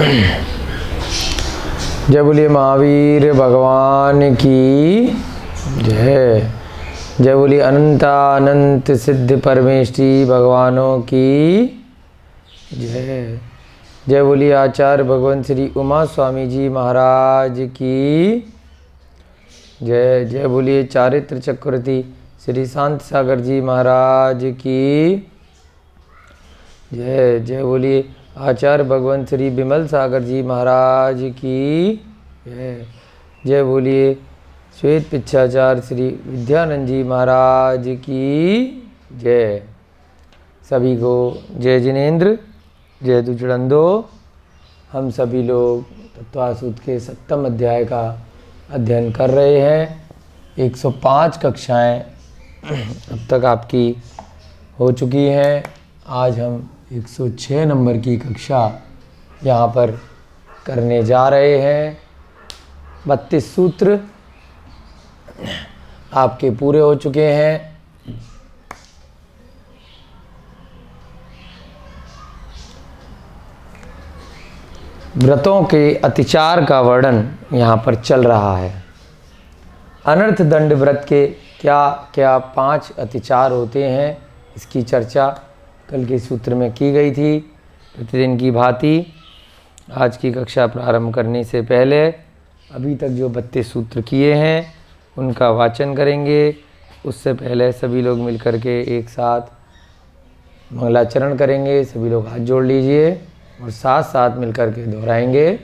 जय बोलिए महावीर भगवान की जय। जय बोलिए अनंत सिद्ध परमेष्टि भगवानों की जय। जय बोलिए आचार्य भगवान श्री उमा स्वामी जी महाराज की जय। जय बोलिए चारित्र चक्रवर्ती श्री शांत सागर जी महाराज की जय। जय बोलिए आचार्य भगवान श्री विमल सागर जी महाराज की जय। जय बोलिए श्वेत पिच्छाचार्य श्री विद्यानंद जी महाराज की जय। सभी को जय जिनेन्द्र, जय दुचड़ंदो। हम सभी लोग तत्वासूत्र के 7वें अध्याय का अध्ययन कर रहे हैं। 105 कक्षाएं अब तक आपकी हो चुकी हैं। आज हम 106 नंबर की कक्षा यहाँ पर करने जा रहे हैं। 32 सूत्र आपके पूरे हो चुके हैं। व्रतों के अतिचार का वर्णन यहाँ पर चल रहा है। अनर्थ दंड व्रत के क्या क्या 5 अतिचार होते हैं, इसकी चर्चा कल के सूत्र में की गई थी। प्रतिदिन की भांति आज की कक्षा प्रारंभ करने से पहले अभी तक जो 32 सूत्र किए हैं उनका वाचन करेंगे। उससे पहले सभी लोग मिलकर के एक साथ मंगलाचरण करेंगे। सभी लोग हाथ जोड़ लीजिए और साथ साथ मिलकर के दोहराएंगे।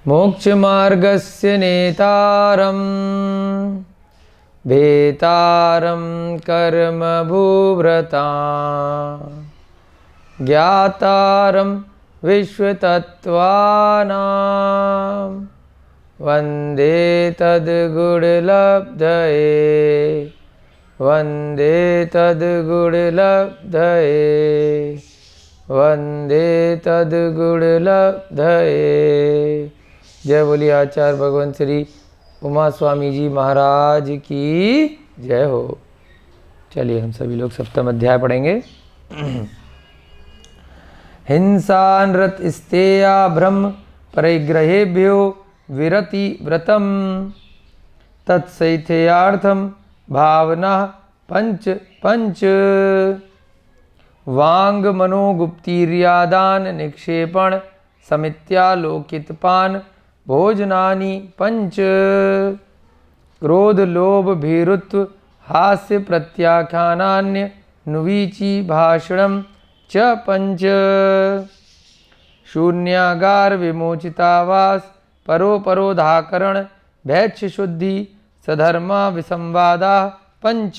मोक्ष मार्गस्य नेतारम भेतारं कर्म भूव्रता ज्ञातारं विश्वतत्त्वानां वन्दे तद्गुणलब्धये वन्दे तद्गुणलब्धये वन्दे तद्गुणलब्धये। जय बोलिए आचार्य भगवान श्री उमा स्वामी जी महाराज की जय हो। चलिए हम सभी लोग 7वां अध्याय पढ़ेंगे। हिंसा नृत स्तेया ब्रह्म परिग्रहेभ्यो विरति व्रतम तत्सैथ्यार्थम भावना पंच पंच वांग मनोगुप्तीर्यादान निक्षेपण समित्यालोकितपान भोजनानि पंच क्रोध लोभ भीरुत्व हास्य प्रत्याख्यानान्य नुवीची भाषणम च पंच शून्यागार विमोचितावास परोपरोधाकरण भैक्ष शुद्धि सधर्मा विसंवादा पंच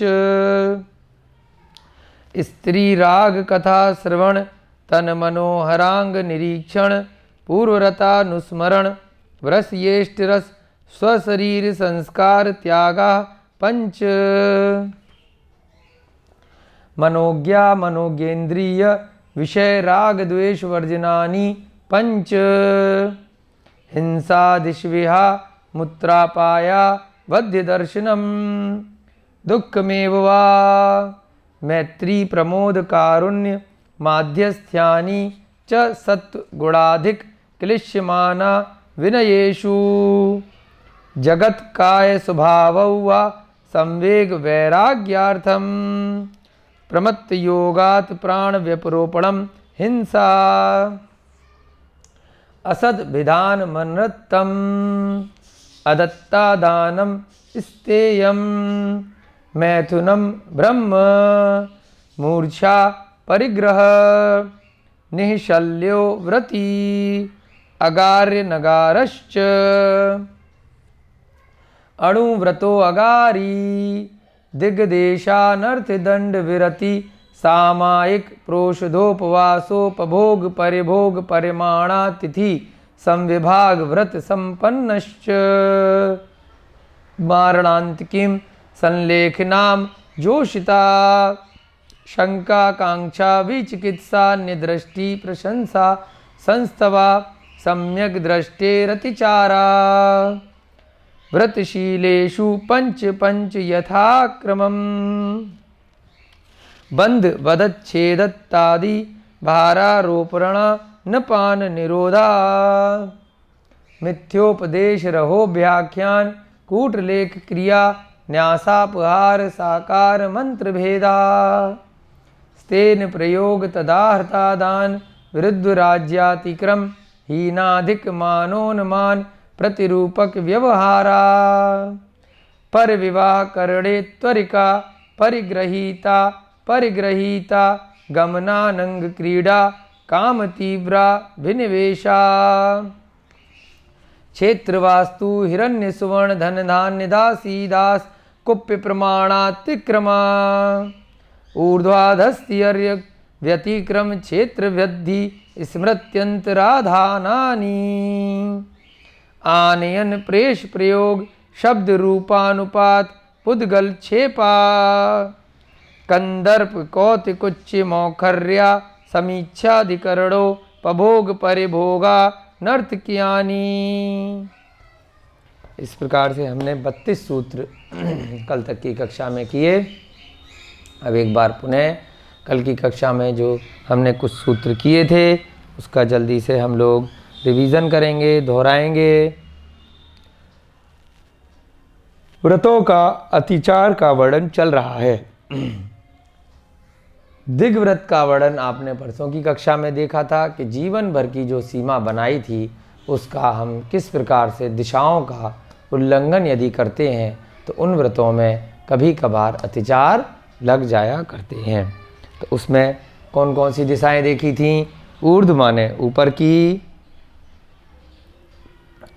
स्त्री राग कथा श्रवण तन मनोहरांग निरीक्षण पूर्वरतानुस्मरण व्रस्येष्ट रस स्वशरीर संस्कार त्यागा पंच मनोज्ञा मनोज्ञेन्द्रिय विषय राग द्वेष वर्जनानि पंच हिंसा दिशविहा मूत्रापाया वध्य दर्शनम दुःखमेव वा मैत्री प्रमोद कारुण्य माध्यस्थ्यानि च सत्व गुणाधिक क्लिश्यमाना विनयेषु जगत काय स्वभावौ वा संवेग वैराग्यार्थम प्रमत्त योगात् प्राण व्यपरोपणम हिंसा असद विधान मनृत्तम अदत्ता दानम स्तेयम मैथुनम ब्रह्म मूर्छा परिग्रह निःशल्यो व्रती अगार्य नगारश्च अणुव्रतो अगारी दिग्देशानर्थ दंड विरति सामायिक प्रोषधोपवासोपभोग परिभोग परिमाणा तिथि संविभाग व्रत संपन्नश्च मारणांतिकीं संलेखनाम जोषिता शंका कांक्षा विचिकित्सा निदृष्टि प्रशंसा संस्तवा सम्यक दृष्टेरतिचारा व्रतशीलेषु पंच पंच यथाक्रमम् बंध वदच्छेदत्तादि भारारोपण न पान निरोधा। मिथ्योपदेश रहो व्याख्यान कूटलेख क्रिया न्यासापहार साकार मंत्र भेदा। स्तेन प्रयोग तदाहता दान विरुद्ध राज्यातिक्रम हीनाधिक मानोन्मान प्रतिरूपक व्यवहारा। पर विवाह करणे त्वरिका परिग्रहीता परिग्रहीता गमनानंग क्रीड़ा काम तीव्रा विनिवेशा। क्षेत्र वास्तु हिरण्य सुवर्ण धन धान्य दासी दास कुप्य प्रमाणातिक्रमा। ऊर्ध्वाधस्त्यर्य व्यतिक्रम क्षेत्र व्यद्धि स्मृत्यंतराधानानि। आनयन प्रेष प्रयोग शब्द रूपानुपात पुद्गल क्षेपा। कंदर्प कौतिकुच्च मौखर्या समीक्षाधिकरणो पभोग परिभोगा नर्तकियानी। इस प्रकार से हमने 32 सूत्र कल तक की कक्षा में किए। अब एक बार पुनः कल की कक्षा में जो हमने कुछ सूत्र किए थे उसका जल्दी से हम लोग रिवीजन करेंगे, दोहराएंगे। व्रतों का अतिचार का वर्णन चल रहा है। दिग्व्रत का वर्णन आपने परसों की कक्षा में देखा था कि जीवन भर की जो सीमा बनाई थी उसका हम किस प्रकार से दिशाओं का उल्लंघन यदि करते हैं तो उन व्रतों में कभी कभार अतिचार लग जाया करते हैं। तो उसमें कौन कौन सी दिशाएं देखी थीं? ऊर्ध्व माने ऊपर की,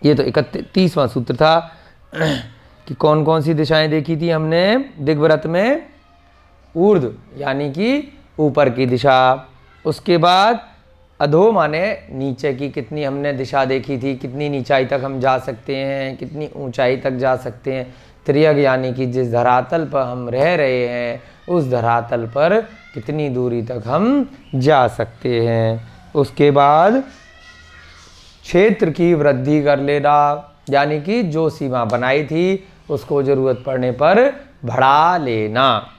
ये तो 31वां सूत्र था कि कौन कौन सी दिशाएं देखी थी हमने दिग्व्रत में? ऊर्ध्व यानी कि ऊपर की दिशा। उसके बाद अधो माने नीचे की कितनी हमने दिशा देखी थी, कितनी नीचाई तक हम जा सकते हैं, कितनी ऊंचाई तक जा सकते हैं। त्रियग यानी कि जिस धरातल पर हम रह रहे हैं उस धरातल पर कितनी दूरी तक हम जा सकते हैं। उसके बाद क्षेत्र की वृद्धि कर लेना यानी कि जो सीमा बनाई थी उसको जरूरत पड़ने पर बढ़ा लेना।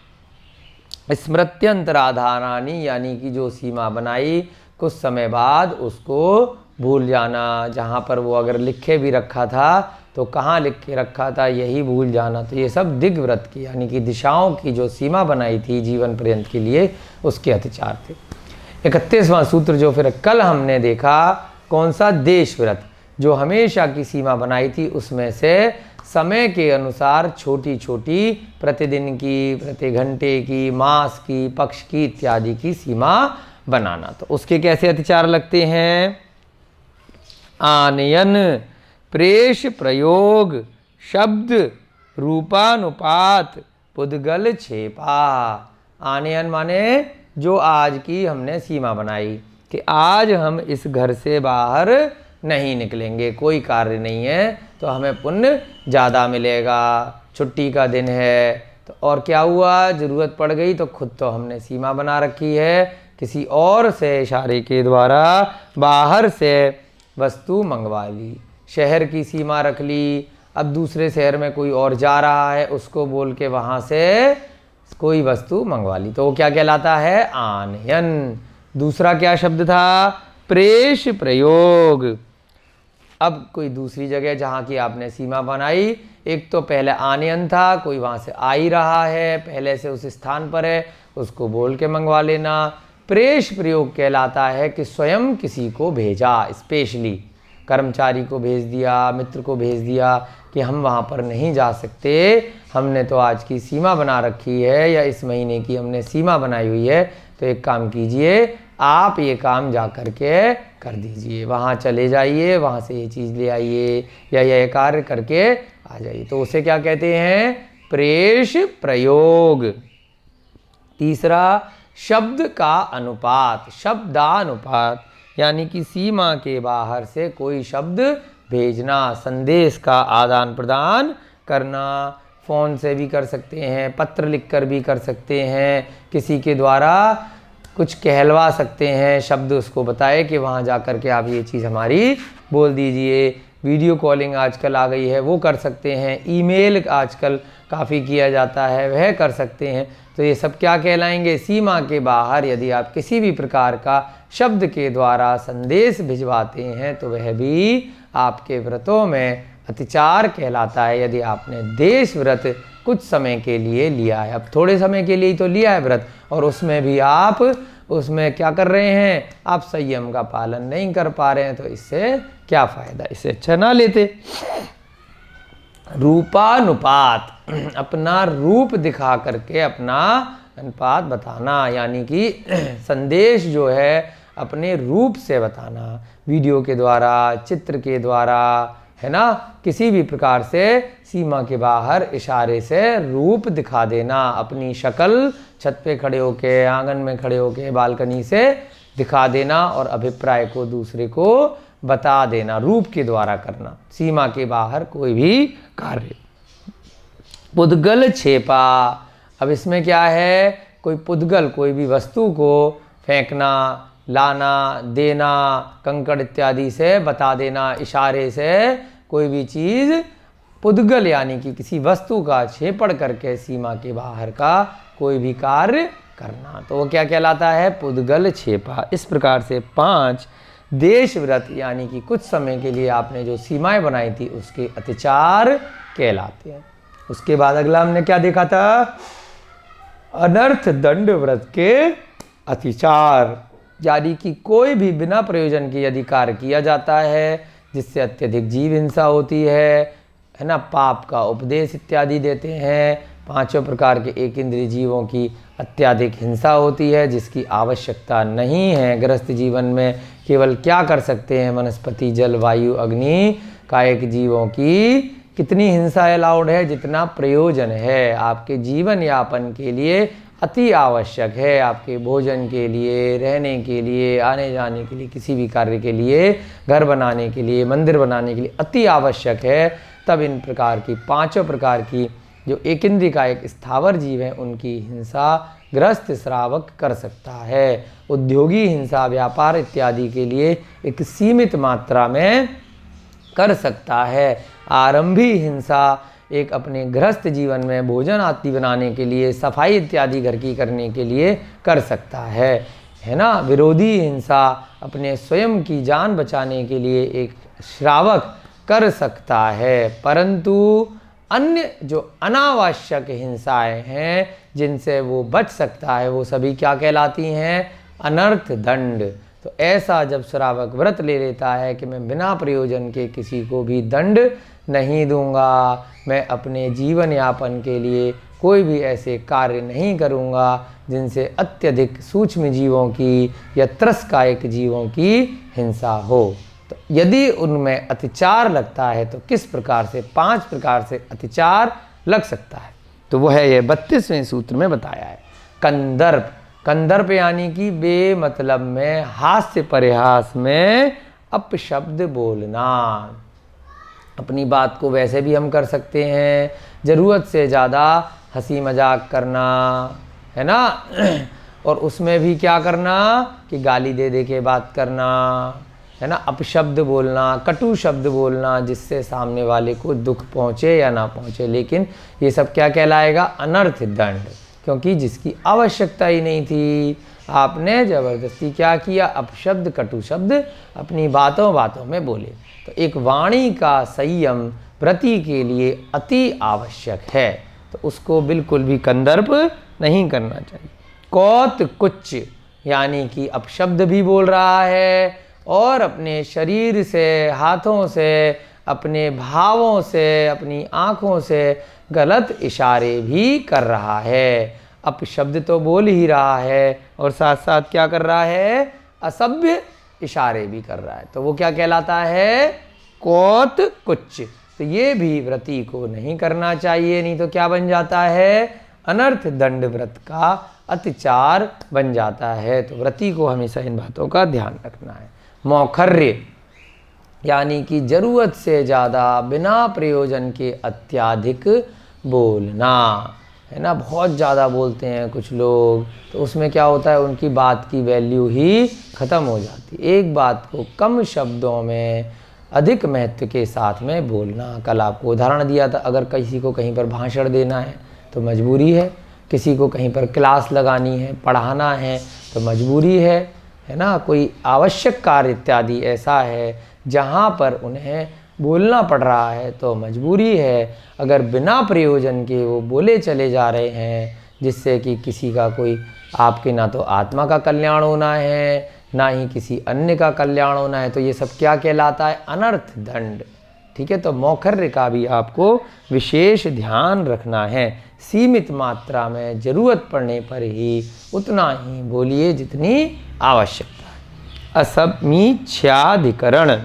स्मृत्यंतराधानानि यानी कि जो सीमा बनाई कुछ समय बाद उसको भूल जाना। जहाँ पर वो अगर लिखे भी रखा था तो कहाँ लिख के रखा था यही भूल जाना। तो ये सब दिग्व्रत की यानी कि दिशाओं की जो सीमा बनाई थी जीवन पर्यंत के लिए उसके अतिचार थे। 31वां सूत्र जो फिर कल हमने देखा कौन सा? देशव्रत। जो हमेशा की सीमा बनाई थी उसमें से समय के अनुसार छोटी छोटी प्रतिदिन की, प्रति घंटे की, मास की, पक्ष की इत्यादि की सीमा बनाना। तो उसके कैसे अतिचार लगते हैं? आनयन प्रेष प्रयोग शब्द रूपानुपात पुद्गल क्षेपा। आनयन माने जो आज की हमने सीमा बनाई कि आज हम इस घर से बाहर नहीं निकलेंगे, कोई कार्य नहीं है तो हमें पुण्य ज़्यादा मिलेगा, छुट्टी का दिन है। तो और क्या हुआ? ज़रूरत पड़ गई तो खुद तो हमने सीमा बना रखी है, किसी और से इशारे के द्वारा बाहर से वस्तु मंगवा ली, शहर की सीमा रख ली। अब दूसरे शहर में कोई और जा रहा है उसको बोल के वहाँ से कोई वस्तु मंगवा ली, तो वो क्या कहलाता है? आनयन। दूसरा क्या शब्द था? प्रेष प्रयोग। अब कोई दूसरी जगह जहाँ की आपने सीमा बनाई, एक तो पहले आनयन था, कोई वहाँ से आ ही रहा है, पहले से उस स्थान पर है, उसको बोल के मंगवा लेना। प्रेष प्रयोग कहलाता है कि स्वयं किसी को भेजा, स्पेशली कर्मचारी को भेज दिया, मित्र को भेज दिया कि हम वहाँ पर नहीं जा सकते, हमने तो आज की सीमा बना रखी है या इस महीने की हमने सीमा बनाई हुई है, तो एक काम कीजिए, आप ये काम जा कर के कर दीजिए, वहाँ चले जाइए, वहाँ से ये चीज़ ले आइए या यह कार्य करके आ जाइए। तो उसे क्या कहते हैं? प्रेष प्रयोग। तीसरा शब्द का अनुपात, शब्दानुपात यानी कि सीमा के बाहर से कोई शब्द भेजना, संदेश का आदान प्रदान करना। फ़ोन से भी कर सकते हैं, पत्र लिखकर भी कर सकते हैं, किसी के द्वारा कुछ कहलवा सकते हैं, शब्द उसको बताए कि वहाँ जा कर के आप ये चीज़ हमारी बोल दीजिए। वीडियो कॉलिंग आजकल आ गई है वो कर सकते हैं, ईमेल आजकल काफ़ी किया जाता है वह कर सकते हैं। तो ये सब क्या कहलाएंगे? सीमा के बाहर यदि आप किसी भी प्रकार का शब्द के द्वारा संदेश भिजवाते हैं तो वह भी आपके व्रतों में अतिचार कहलाता है। यदि आपने देश व्रत कुछ समय के लिए लिया है, अब थोड़े समय के लिए ही तो लिया है व्रत, और उसमें भी आप उसमें क्या कर रहे हैं? आप संयम का पालन नहीं कर पा रहे हैं, तो इससे क्या फायदा? इससे अच्छा ना लेते। रूपानुपात, अपना रूप दिखा करके अपना अनुपात बताना, यानी कि संदेश जो है अपने रूप से बताना, वीडियो के द्वारा, चित्र के द्वारा, है ना, किसी भी प्रकार से सीमा के बाहर इशारे से रूप दिखा देना, अपनी शक्ल छत पे खड़े होके, आंगन में खड़े होके, बालकनी से दिखा देना और अभिप्राय को दूसरे को बता देना, रूप के द्वारा करना, सीमा के बाहर कोई भी कार्य। पुद्गल छेपा, अब इसमें क्या है? कोई पुद्गल, कोई भी वस्तु को फेंकना, लाना, देना, कंकड़ इत्यादि से बता देना, इशारे से कोई भी चीज़ पुद्गल यानी कि किसी वस्तु का छेपड़ करके सीमा के बाहर का कोई भी कार्य करना, तो वो क्या कहलाता है? पुद्गल छेपा। इस प्रकार से 5 देश व्रत यानी कि कुछ समय के लिए आपने जो सीमाएं बनाई थी उसके अतिचार कहलाते हैं। उसके बाद अगला हमने क्या देखा था? अनर्थ दंड व्रत के अतिचार, यानी कि कोई भी बिना प्रयोजन के यदि कार्य किया जाता है जिससे अत्यधिक जीव हिंसा होती है ना, पाप का उपदेश इत्यादि देते हैं, 5 प्रकार के एक इंद्रिय जीवों की अत्यधिक हिंसा होती है जिसकी आवश्यकता नहीं है। गृहस्थ जीवन में केवल क्या कर सकते हैं? वनस्पति, जल, वायु, अग्नि, कायिक जीवों की कितनी हिंसा अलाउड है? जितना प्रयोजन है, आपके जीवन यापन के लिए अति आवश्यक है, आपके भोजन के लिए, रहने के लिए, आने जाने के लिए, किसी भी कार्य के लिए, घर बनाने के लिए, मंदिर बनाने के लिए अति आवश्यक है। तब इन प्रकार की 5 प्रकार की जो एक इंद्रिय का एक स्थावर जीव है उनकी हिंसा गृहस्थ श्रावक कर सकता है। उद्योगी हिंसा, व्यापार इत्यादि के लिए एक सीमित मात्रा में कर सकता है। आरंभी हिंसा एक अपने गृहस्थ जीवन में भोजन आदि बनाने के लिए, सफाई इत्यादि घर की करने के लिए कर सकता है ना। विरोधी हिंसा अपने स्वयं की जान बचाने के लिए एक श्रावक कर सकता है, परंतु अन्य जो अनावश्यक हिंसाएं हैं जिनसे वो बच सकता है वो सभी क्या कहलाती हैं? अनर्थ दंड। तो ऐसा जब श्रावक व्रत ले लेता है कि मैं बिना प्रयोजन के किसी को भी दंड नहीं दूंगा, मैं अपने जीवन यापन के लिए कोई भी ऐसे कार्य नहीं करूंगा जिनसे अत्यधिक सूक्ष्म जीवों की या त्रस्कायिक जीवों की हिंसा हो, तो यदि उनमें अतिचार लगता है तो किस प्रकार से 5 प्रकार से अतिचार लग सकता है, तो वो है ये 32वें सूत्र में बताया है। कंदर्प, कंदर्प यानी कि बेमतलब में, हास्य परिहास में अपशब्द बोलना। अपनी बात को वैसे भी हम कर सकते हैं, ज़रूरत से ज़्यादा हंसी मजाक करना, है ना, और उसमें भी क्या करना कि गाली दे दे के बात करना, है ना, अपशब्द बोलना, कटु शब्द बोलना जिससे सामने वाले को दुख पहुँचे या ना पहुँचे, लेकिन ये सब क्या कहलाएगा? अनर्थ दंड, क्योंकि जिसकी आवश्यकता ही नहीं थी, आपने ज़बरदस्ती क्या किया? अपशब्द, कटु शब्द अपनी बातों बातों में बोले। तो एक वाणी का संयम व्रती के लिए अति आवश्यक है, तो उसको बिल्कुल भी कंदर्प नहीं करना चाहिए। कौत कुच्च यानी कि अपशब्द भी बोल रहा है और अपने शरीर से, हाथों से, अपने भावों से, अपनी आँखों से गलत इशारे भी कर रहा है। अपशब्द तो बोल ही रहा है और साथ साथ क्या कर रहा है? असभ्य इशारे भी कर रहा है, तो वो क्या कहलाता है? कौत कुच्च। तो ये भी व्रती को नहीं करना चाहिए, नहीं तो क्या बन जाता है? अनर्थ दंड व्रत का अतिचार बन जाता है। तो व्रती को हमेशा इन बातों का ध्यान रखना है। मौखर्य यानी कि ज़रूरत से ज़्यादा बिना प्रयोजन के अत्यधिक बोलना, है ना। बहुत ज़्यादा बोलते हैं कुछ लोग, तो उसमें क्या होता है? उनकी बात की वैल्यू ही ख़त्म हो जाती है। एक बात को कम शब्दों में अधिक महत्व के साथ में बोलना। कल आपको उदाहरण दिया था, अगर किसी को कहीं पर भाषण देना है तो मजबूरी है, किसी को कहीं पर क्लास लगानी है, पढ़ाना है तो मजबूरी है ना। कोई आवश्यक कार्य इत्यादि ऐसा है जहाँ पर उन्हें बोलना पड़ रहा है तो मजबूरी है। अगर बिना प्रयोजन के वो बोले चले जा रहे हैं जिससे कि किसी का कोई आपके ना तो आत्मा का कल्याण होना है ना ही किसी अन्य का कल्याण होना है, तो ये सब क्या कहलाता है? अनर्थ दंड। ठीक है, तो मौखर्य का भी आपको विशेष ध्यान रखना है। सीमित मात्रा में ज़रूरत पड़ने पर ही उतना ही बोलिए जितनी आवश्यकता है। असमीक्षाधिकरण,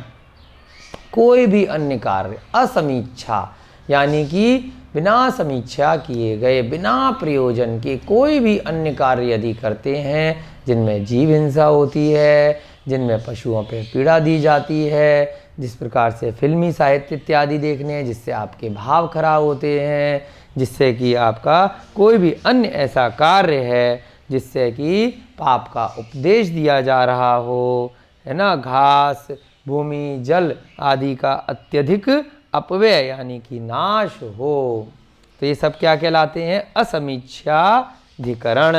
कोई भी अन्य कार्य असमीक्षा यानी कि बिना समीक्षा किए गए, बिना प्रयोजन के कोई भी अन्य कार्य यदि करते हैं जिनमें जीव हिंसा होती है, जिनमें पशुओं पर पीड़ा दी जाती है, जिस प्रकार से फिल्मी साहित्य इत्यादि देखने हैं जिससे आपके भाव खराब होते हैं, जिससे कि आपका कोई भी अन्य ऐसा कार्य है जिससे कि पाप का उपदेश दिया जा रहा हो, है ना, घास, भूमि, जल आदि का अत्यधिक अपव्यय यानी कि नाश हो, तो ये सब क्या कहलाते हैं? असमीक्षाधिकरण।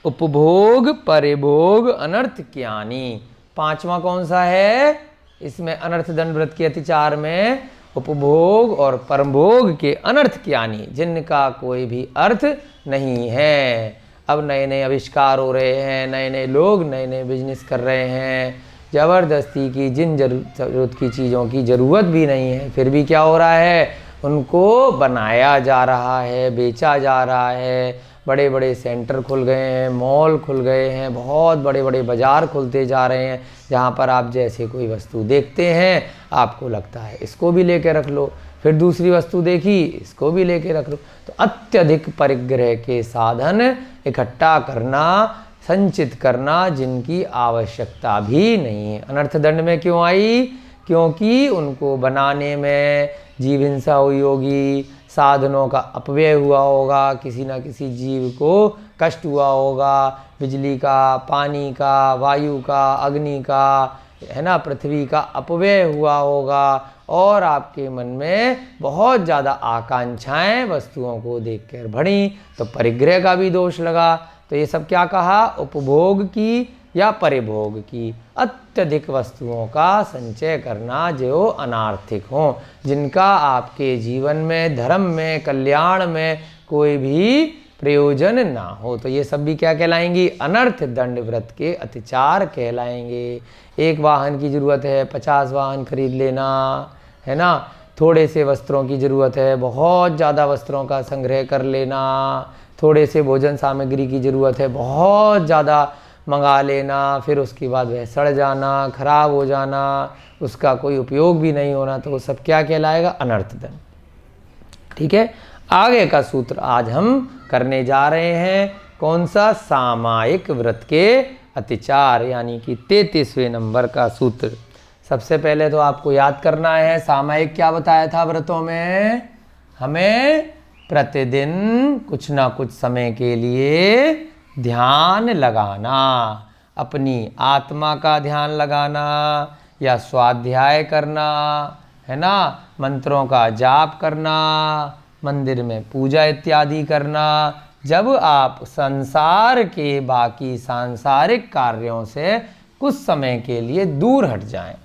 उपभोग परिभोग अनर्थ ज्ञानी, पांचवा कौन सा है इसमें? अनर्थ दंड व्रत के अतिचार में उपभोग और परभोग के अनर्थ ज्ञानी, जिनका कोई भी अर्थ नहीं है। अब नए नए आविष्कार हो रहे हैं, नए नए लोग नए नए बिजनेस कर रहे हैं, ज़बरदस्ती की जिन जरूरत की चीज़ों की ज़रूरत भी नहीं है फिर भी क्या हो रहा है? उनको बनाया जा रहा है, बेचा जा रहा है। बड़े बड़े सेंटर खुल गए हैं, मॉल खुल गए हैं, बहुत बड़े बड़े बाज़ार खुलते जा रहे हैं जहाँ पर आप जैसे कोई वस्तु देखते हैं आपको लगता है इसको भी लेके रख लो, फिर दूसरी वस्तु देखी इसको भी लेके रख लो। तो अत्यधिक परिग्रह के साधन इकट्ठा करना, संचित करना जिनकी आवश्यकता भी नहीं है, अनर्थ दंड में क्यों आई? क्योंकि उनको बनाने में जीव हिंसा हुई होगी, साधनों का अपव्यय हुआ होगा, किसी न किसी जीव को कष्ट हुआ होगा, बिजली का, पानी का, वायु का, अग्नि का, है ना, पृथ्वी का अपव्यय हुआ होगा और आपके मन में बहुत ज़्यादा आकांक्षाएं वस्तुओं को देखकर बढ़ी तो परिग्रह का भी दोष लगा। तो ये सब क्या कहा? उपभोग की या परिभोग की, अत्यधिक वस्तुओं का संचय करना जो अनार्थिक हों, जिनका आपके जीवन में, धर्म में, कल्याण में कोई भी प्रयोजन ना हो, तो ये सब भी क्या कहलाएंगी? अनर्थ दंड व्रत के अतिचार कहलाएंगे। एक वाहन की ज़रूरत है 50 वाहन खरीद लेना, है ना, थोड़े से वस्त्रों की ज़रूरत है बहुत ज़्यादा वस्त्रों का संग्रह कर लेना, थोड़े से भोजन सामग्री की ज़रूरत है बहुत ज़्यादा मंगा लेना, फिर उसके बाद वह सड़ जाना, खराब हो जाना, उसका कोई उपयोग भी नहीं होना, तो वो सब क्या कहलाएगा? अनर्थ दंड। ठीक है, आगे का सूत्र आज हम करने जा रहे हैं कौन सा? सामायिक व्रत के अतिचार यानी कि 33वें नंबर का सूत्र। सबसे पहले तो आपको याद करना है सामायिक क्या बताया था व्रतों में? हमें प्रतिदिन कुछ ना कुछ समय के लिए ध्यान लगाना, अपनी आत्मा का ध्यान लगाना या स्वाध्याय करना, है ना, मंत्रों का जाप करना, मंदिर में पूजा इत्यादि करना, जब आप संसार के बाकी सांसारिक कार्यों से कुछ समय के लिए दूर हट जाएं,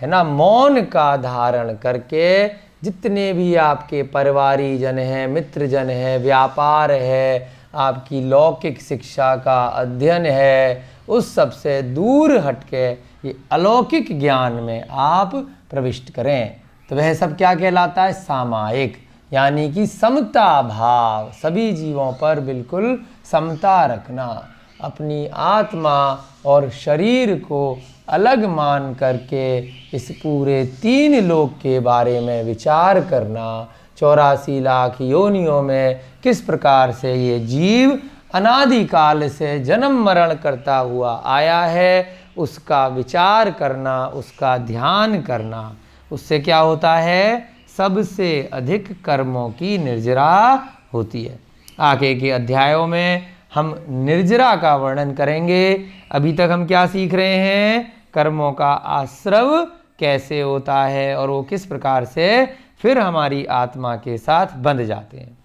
है ना, मौन का धारण करके जितने भी आपके परिवारीजन हैं, मित्रजन हैं, व्यापार है, आपकी लौकिक शिक्षा का अध्ययन है, उस सब से दूर हटके ये अलौकिक ज्ञान में आप प्रविष्ट करें। तो वह सब क्या कहलाता है? सामायिक, यानी कि समता भाव, सभी जीवों पर बिल्कुल समता रखना, अपनी आत्मा और शरीर को अलग मान करके इस पूरे 3 लोक के बारे में विचार करना, 84 लाख योनियों में किस प्रकार से ये जीव अनादिकाल से जन्म मरण करता हुआ आया है, उसका विचार करना, उसका ध्यान करना। उससे क्या होता है? सबसे अधिक कर्मों की निर्जरा होती है। आगे के अध्यायों में हम निर्जरा का वर्णन करेंगे। अभी तक हम क्या सीख रहे हैं? कर्मों का आश्रव कैसे होता है और वो किस प्रकार से फिर हमारी आत्मा के साथ बंध जाते हैं।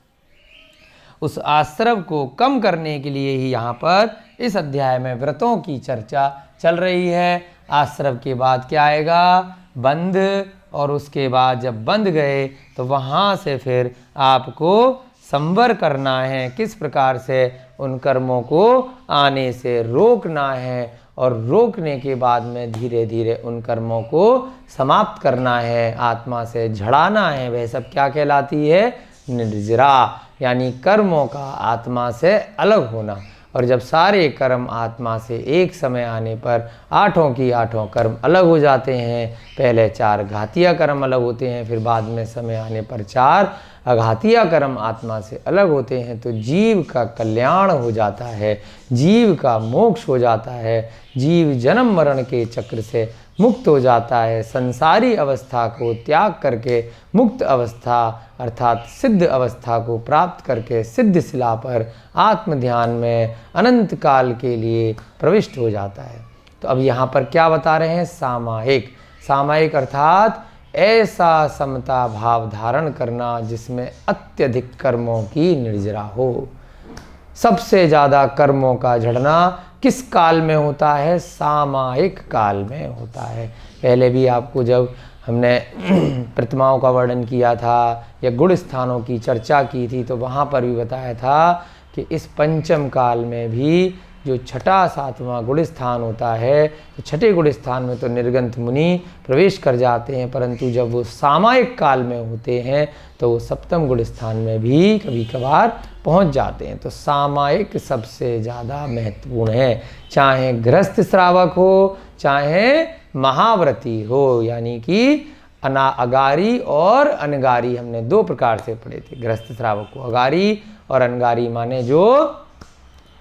उस आश्रव को कम करने के लिए ही यहाँ पर इस अध्याय में व्रतों की चर्चा चल रही है। आश्रव के बाद क्या आएगा? बंध, और उसके बाद जब बंध गए तो वहाँ से फिर आपको संवर करना है, किस प्रकार से उन कर्मों को आने से रोकना है, और रोकने के बाद में धीरे धीरे उन कर्मों को समाप्त करना है, आत्मा से झड़ाना है। वह सब क्या कहलाती है? निर्जरा, यानी कर्मों का आत्मा से अलग होना। और जब सारे कर्म आत्मा से एक समय आने पर आठों की आठों कर्म अलग हो जाते हैं। पहले 4 घातीय कर्म अलग होते हैं, फिर बाद में समय आने पर 4 अघातीय कर्म आत्मा से अलग होते हैं, तो जीव का कल्याण हो जाता है, जीव का मोक्ष हो जाता है, जीव जन्म मरण के चक्र से मुक्त हो जाता है, संसारी अवस्था को त्याग करके मुक्त अवस्था अर्थात सिद्ध अवस्था को प्राप्त करके सिद्ध शिला पर आत्म ध्यान में अनंत काल के लिए प्रविष्ट हो जाता है। तो अब यहाँ पर क्या बता रहे हैं? सामायिक। सामायिक अर्थात ऐसा समता भाव धारण करना जिसमें अत्यधिक कर्मों की निर्जरा हो। सबसे ज़्यादा कर्मों का झड़ना किस काल में होता है? सामायिक काल में होता है। पहले भी आपको जब हमने प्रतिमाओं का वर्णन किया था या गुण स्थानों की चर्चा की थी तो वहाँ पर भी बताया था कि इस पंचम काल में भी जो छठा सातवां गुण स्थान होता है, तो छठे गुण स्थान में तो निर्गंथ मुनि प्रवेश कर जाते हैं, परंतु जब वो सामायिक काल में होते हैं तो वो सप्तम गुण स्थान में भी कभी कभार पहुंच जाते हैं। तो सामायिक सबसे ज़्यादा महत्वपूर्ण है, चाहे गृहस्थ श्रावक हो चाहे महाव्रती हो, यानी कि अगारी और अनगारी हमने 2 प्रकार से पढ़े थे। गृहस्थ श्रावक को अगारी और अनगारी माने जो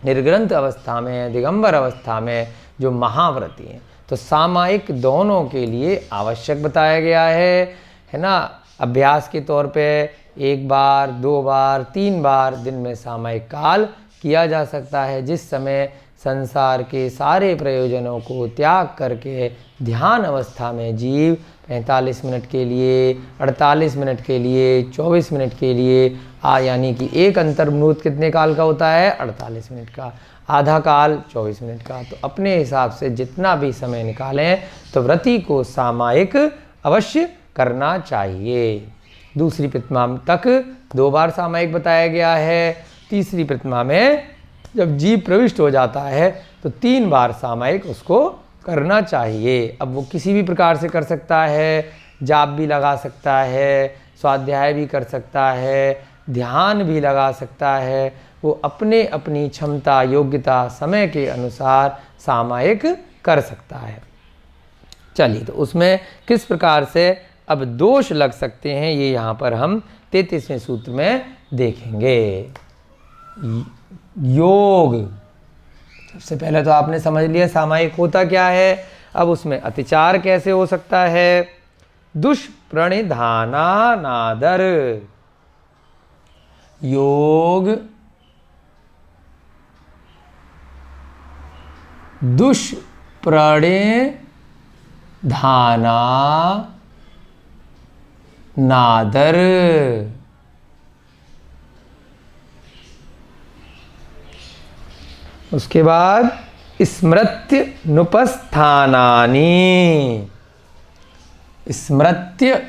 निर्ग्रंथ अवस्था में, दिगंबर अवस्था में जो महाव्रती हैं। तो सामायिक दोनों के लिए आवश्यक बताया गया है ना। अभ्यास के तौर पे 1 बार 2 बार 3 बार दिन में सामायिक काल किया जा सकता है, जिस समय संसार के सारे प्रयोजनों को त्याग करके ध्यान अवस्था में जीव 45 मिनट के लिए, 48 मिनट के लिए, 24 मिनट के लिए यानी कि एक अंतर्मुहूर्त कितने काल का होता है? 48 मिनट का, आधा काल 24 मिनट का। तो अपने हिसाब से जितना भी समय निकालें तो व्रती को सामायिक अवश्य करना चाहिए। दूसरी प्रतिमा तक 2 बार सामायिक बताया गया है। तीसरी प्रतिमा में जब जीव प्रविष्ट हो जाता है तो 3 बार सामायिक उसको करना चाहिए। अब वो किसी भी प्रकार से कर सकता है, जाप भी लगा सकता है, स्वाध्याय भी कर सकता है, ध्यान भी लगा सकता है। वो अपने अपनी क्षमता योग्यता समय के अनुसार सामायिक कर सकता है। चलिए, तो उसमें किस प्रकार से अब दोष लग सकते हैं ये यहाँ पर हम 33वें सूत्र में देखेंगे। योग, सबसे पहले तो आपने समझ लिया सामायिक होता क्या है। अब उसमें अतिचार कैसे हो सकता है? दुष्प्रणिधाना नादर। योग दुष्प्रणिधाना नादर। उसके बाद स्मृत्य नुपस्थानानि। स्मृत्य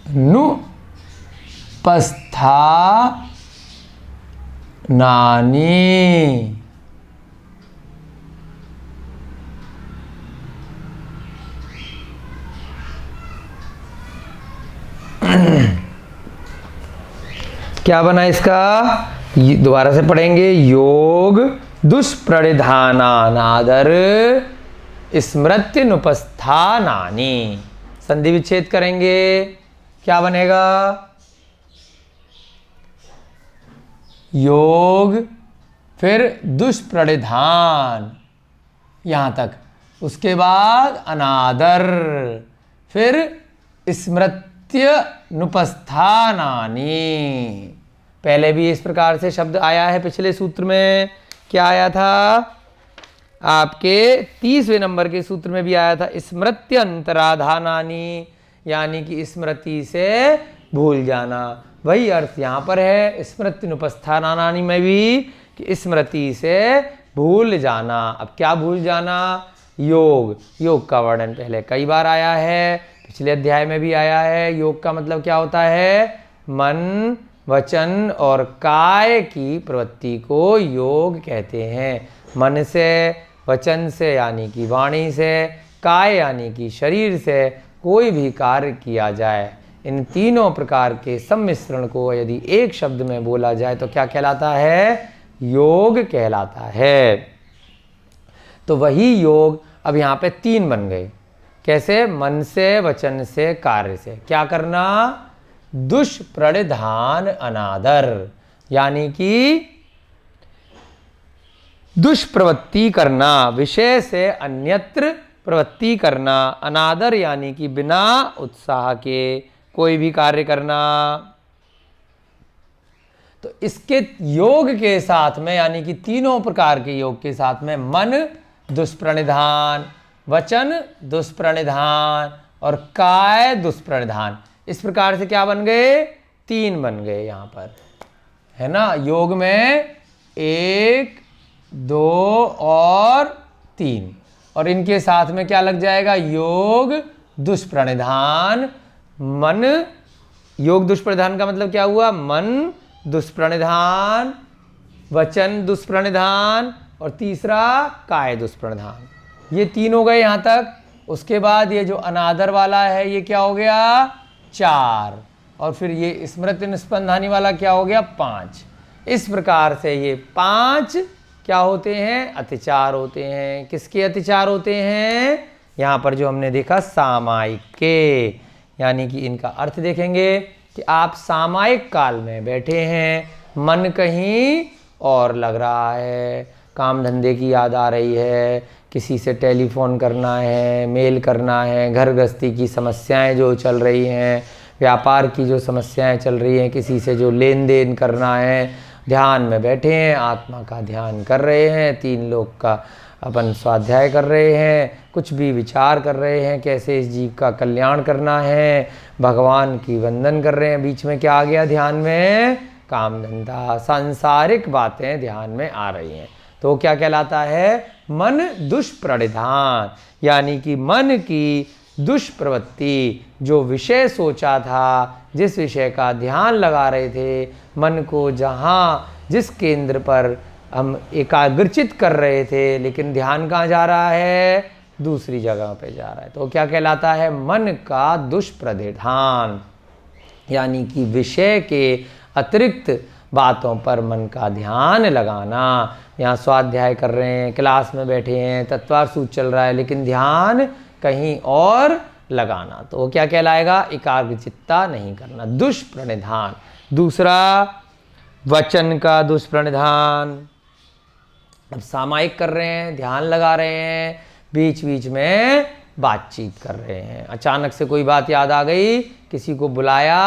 नुपस्थानानि। क्या बना इसका? दोबारा से पढ़ेंगे। योग दुष्प्रणिधानानादर स्मृत्य नुपस्थानानि। संधि विच्छेद करेंगे, क्या बनेगा? योग फिर दुष्प्रणिधान यहाँ तक, उसके बाद अनादर, फिर स्मृत्य नुपस्थानानि। पहले भी इस प्रकार से शब्द आया है। पिछले सूत्र में क्या आया था? आपके 30वें नंबर के सूत्र में भी आया था, स्मृत्य अंतराधानानि, यानी कि स्मृति से भूल जाना। वही अर्थ यहाँ पर है स्मृत्युनुपस्थानानि में भी, कि स्मृति से भूल जाना। अब क्या भूल जाना? योग। योग का वर्णन पहले कई बार आया है, पिछले अध्याय में भी आया है। योग का मतलब क्या होता है? मन, वचन और काय की प्रवृत्ति को योग कहते हैं। मन से, वचन से यानी कि वाणी से, काय यानी कि शरीर से कोई भी कार्य किया जाए, इन तीनों प्रकार के सम्मिश्रण को यदि एक शब्द में बोला जाए तो क्या कहलाता है? योग कहलाता है। तो वही योग अब यहाँ पे 3 बन गए। कैसे? मन से, वचन से, कार्य से। क्या करना? दुष्प्रणिधान अनादर, यानी कि दुष्प्रवृत्ति करना, विषय से अन्यत्र प्रवृत्ति करना। अनादर यानी कि बिना उत्साह के कोई भी कार्य करना। तो इसके योग के साथ में, यानी कि तीनों प्रकार के योग के साथ में, मन दुष्प्रणिधान, वचन दुष्प्रणिधान और काय दुष्प्रणिधान, इस प्रकार से क्या बन गए? 3 बन गए यहाँ पर, है ना। योग में 1, 2 और 3, और इनके साथ में क्या लग जाएगा? योग दुष्प्रणिधान। मन, योग दुष्प्रणिधान का मतलब क्या हुआ? मन दुष्प्रणिधान, वचन दुष्प्रणिधान और तीसरा काय दुष्प्रणिधान। ये 3 हो गए यहाँ तक। उसके बाद ये जो अनादर वाला है ये क्या हो गया? 4, और फिर ये स्मृति निस्पंधानी वाला क्या हो गया? 5। इस प्रकार से ये 5 क्या होते हैं? अतिचार होते हैं। किसके अतिचार होते हैं? यहाँ पर जो हमने देखा सामायिक के, यानी कि इनका अर्थ देखेंगे कि आप सामायिक काल में बैठे हैं, मन कहीं और लग रहा है, काम धंधे की याद आ रही है, किसी से टेलीफोन करना है, मेल करना है, घर गृहस्थी की समस्याएं जो चल रही हैं, व्यापार की जो समस्याएं चल रही हैं, किसी से जो लेन देन करना है, ध्यान में बैठे हैं, आत्मा का ध्यान कर रहे हैं, 3 लोक का अपन स्वाध्याय कर रहे हैं, कुछ भी विचार कर रहे हैं, कैसे इस जीव का कल्याण करना है, भगवान की वंदन कर रहे हैं। बीच में क्या आ गया ध्यान में? काम धंधा, सांसारिक बातें ध्यान में आ रही हैं, तो क्या कहलाता है? मन दुष्प्रणिधान, यानी कि मन की दुष्प्रवृत्ति, जो विषय सोचा था, जिस विषय का ध्यान लगा रहे थे, मन को जहाँ जिस केंद्र पर हम एकाग्रचित कर रहे थे, लेकिन ध्यान कहाँ जा रहा है? दूसरी जगह पे जा रहा है, तो क्या कहलाता है? मन का दुष्प्रनिधान, यानी कि विषय के अतिरिक्त बातों पर मन का ध्यान लगाना। यहाँ स्वाध्याय कर रहे हैं, क्लास में बैठे हैं, तत्वार सूच चल रहा है, लेकिन ध्यान कहीं और लगाना, तो वो क्या कहलाएगा? एकाग्रचित्ता नहीं करना, दुष्प्रणिधान। दूसरा वचन का दुष्प्रणिधान। अब सामायिक कर रहे हैं, ध्यान लगा रहे हैं, बीच बीच में बातचीत कर रहे हैं, अचानक से कोई बात याद आ गई, किसी को बुलाया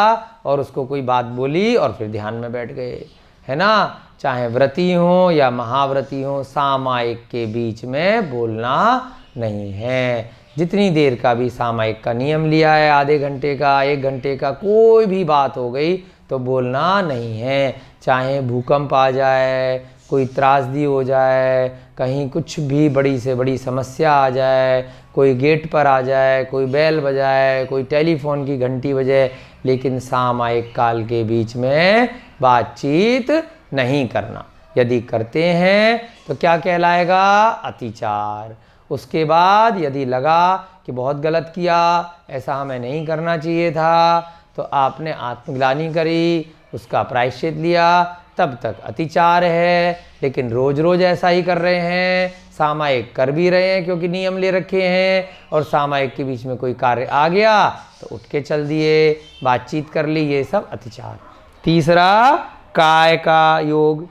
और उसको कोई बात बोली और फिर ध्यान में बैठ गए, है ना। चाहे व्रती हो या महाव्रती हो, सामायिक के बीच में बोलना नहीं है। जितनी देर का भी सामायिक का नियम लिया है, आधे घंटे का, 1 घंटे का, कोई भी बात हो गई तो बोलना नहीं है। चाहे भूकंप आ जाए, कोई त्रासदी हो जाए, कहीं कुछ भी बड़ी से बड़ी समस्या आ जाए, कोई गेट पर आ जाए, कोई बेल बजाए, कोई टेलीफोन की घंटी बजाए, लेकिन सामायिक काल के बीच में बातचीत नहीं करना। यदि करते हैं तो क्या कहलाएगा? अतिचार। उसके बाद यदि लगा कि बहुत गलत किया, ऐसा हमें नहीं करना चाहिए था, तो आपने आत्मग्लानि करी, उसका प्रायश्चित लिया, तब तक अतिचार है। लेकिन रोज रोज ऐसा ही कर रहे हैं, सामायिक कर भी रहे हैं क्योंकि नियम ले रखे हैं, और सामायिक के बीच में कोई कार्य आ गया तो उठ के चल दिए, बातचीत कर ली, ये सब अतिचार। तीसरा काय का योग,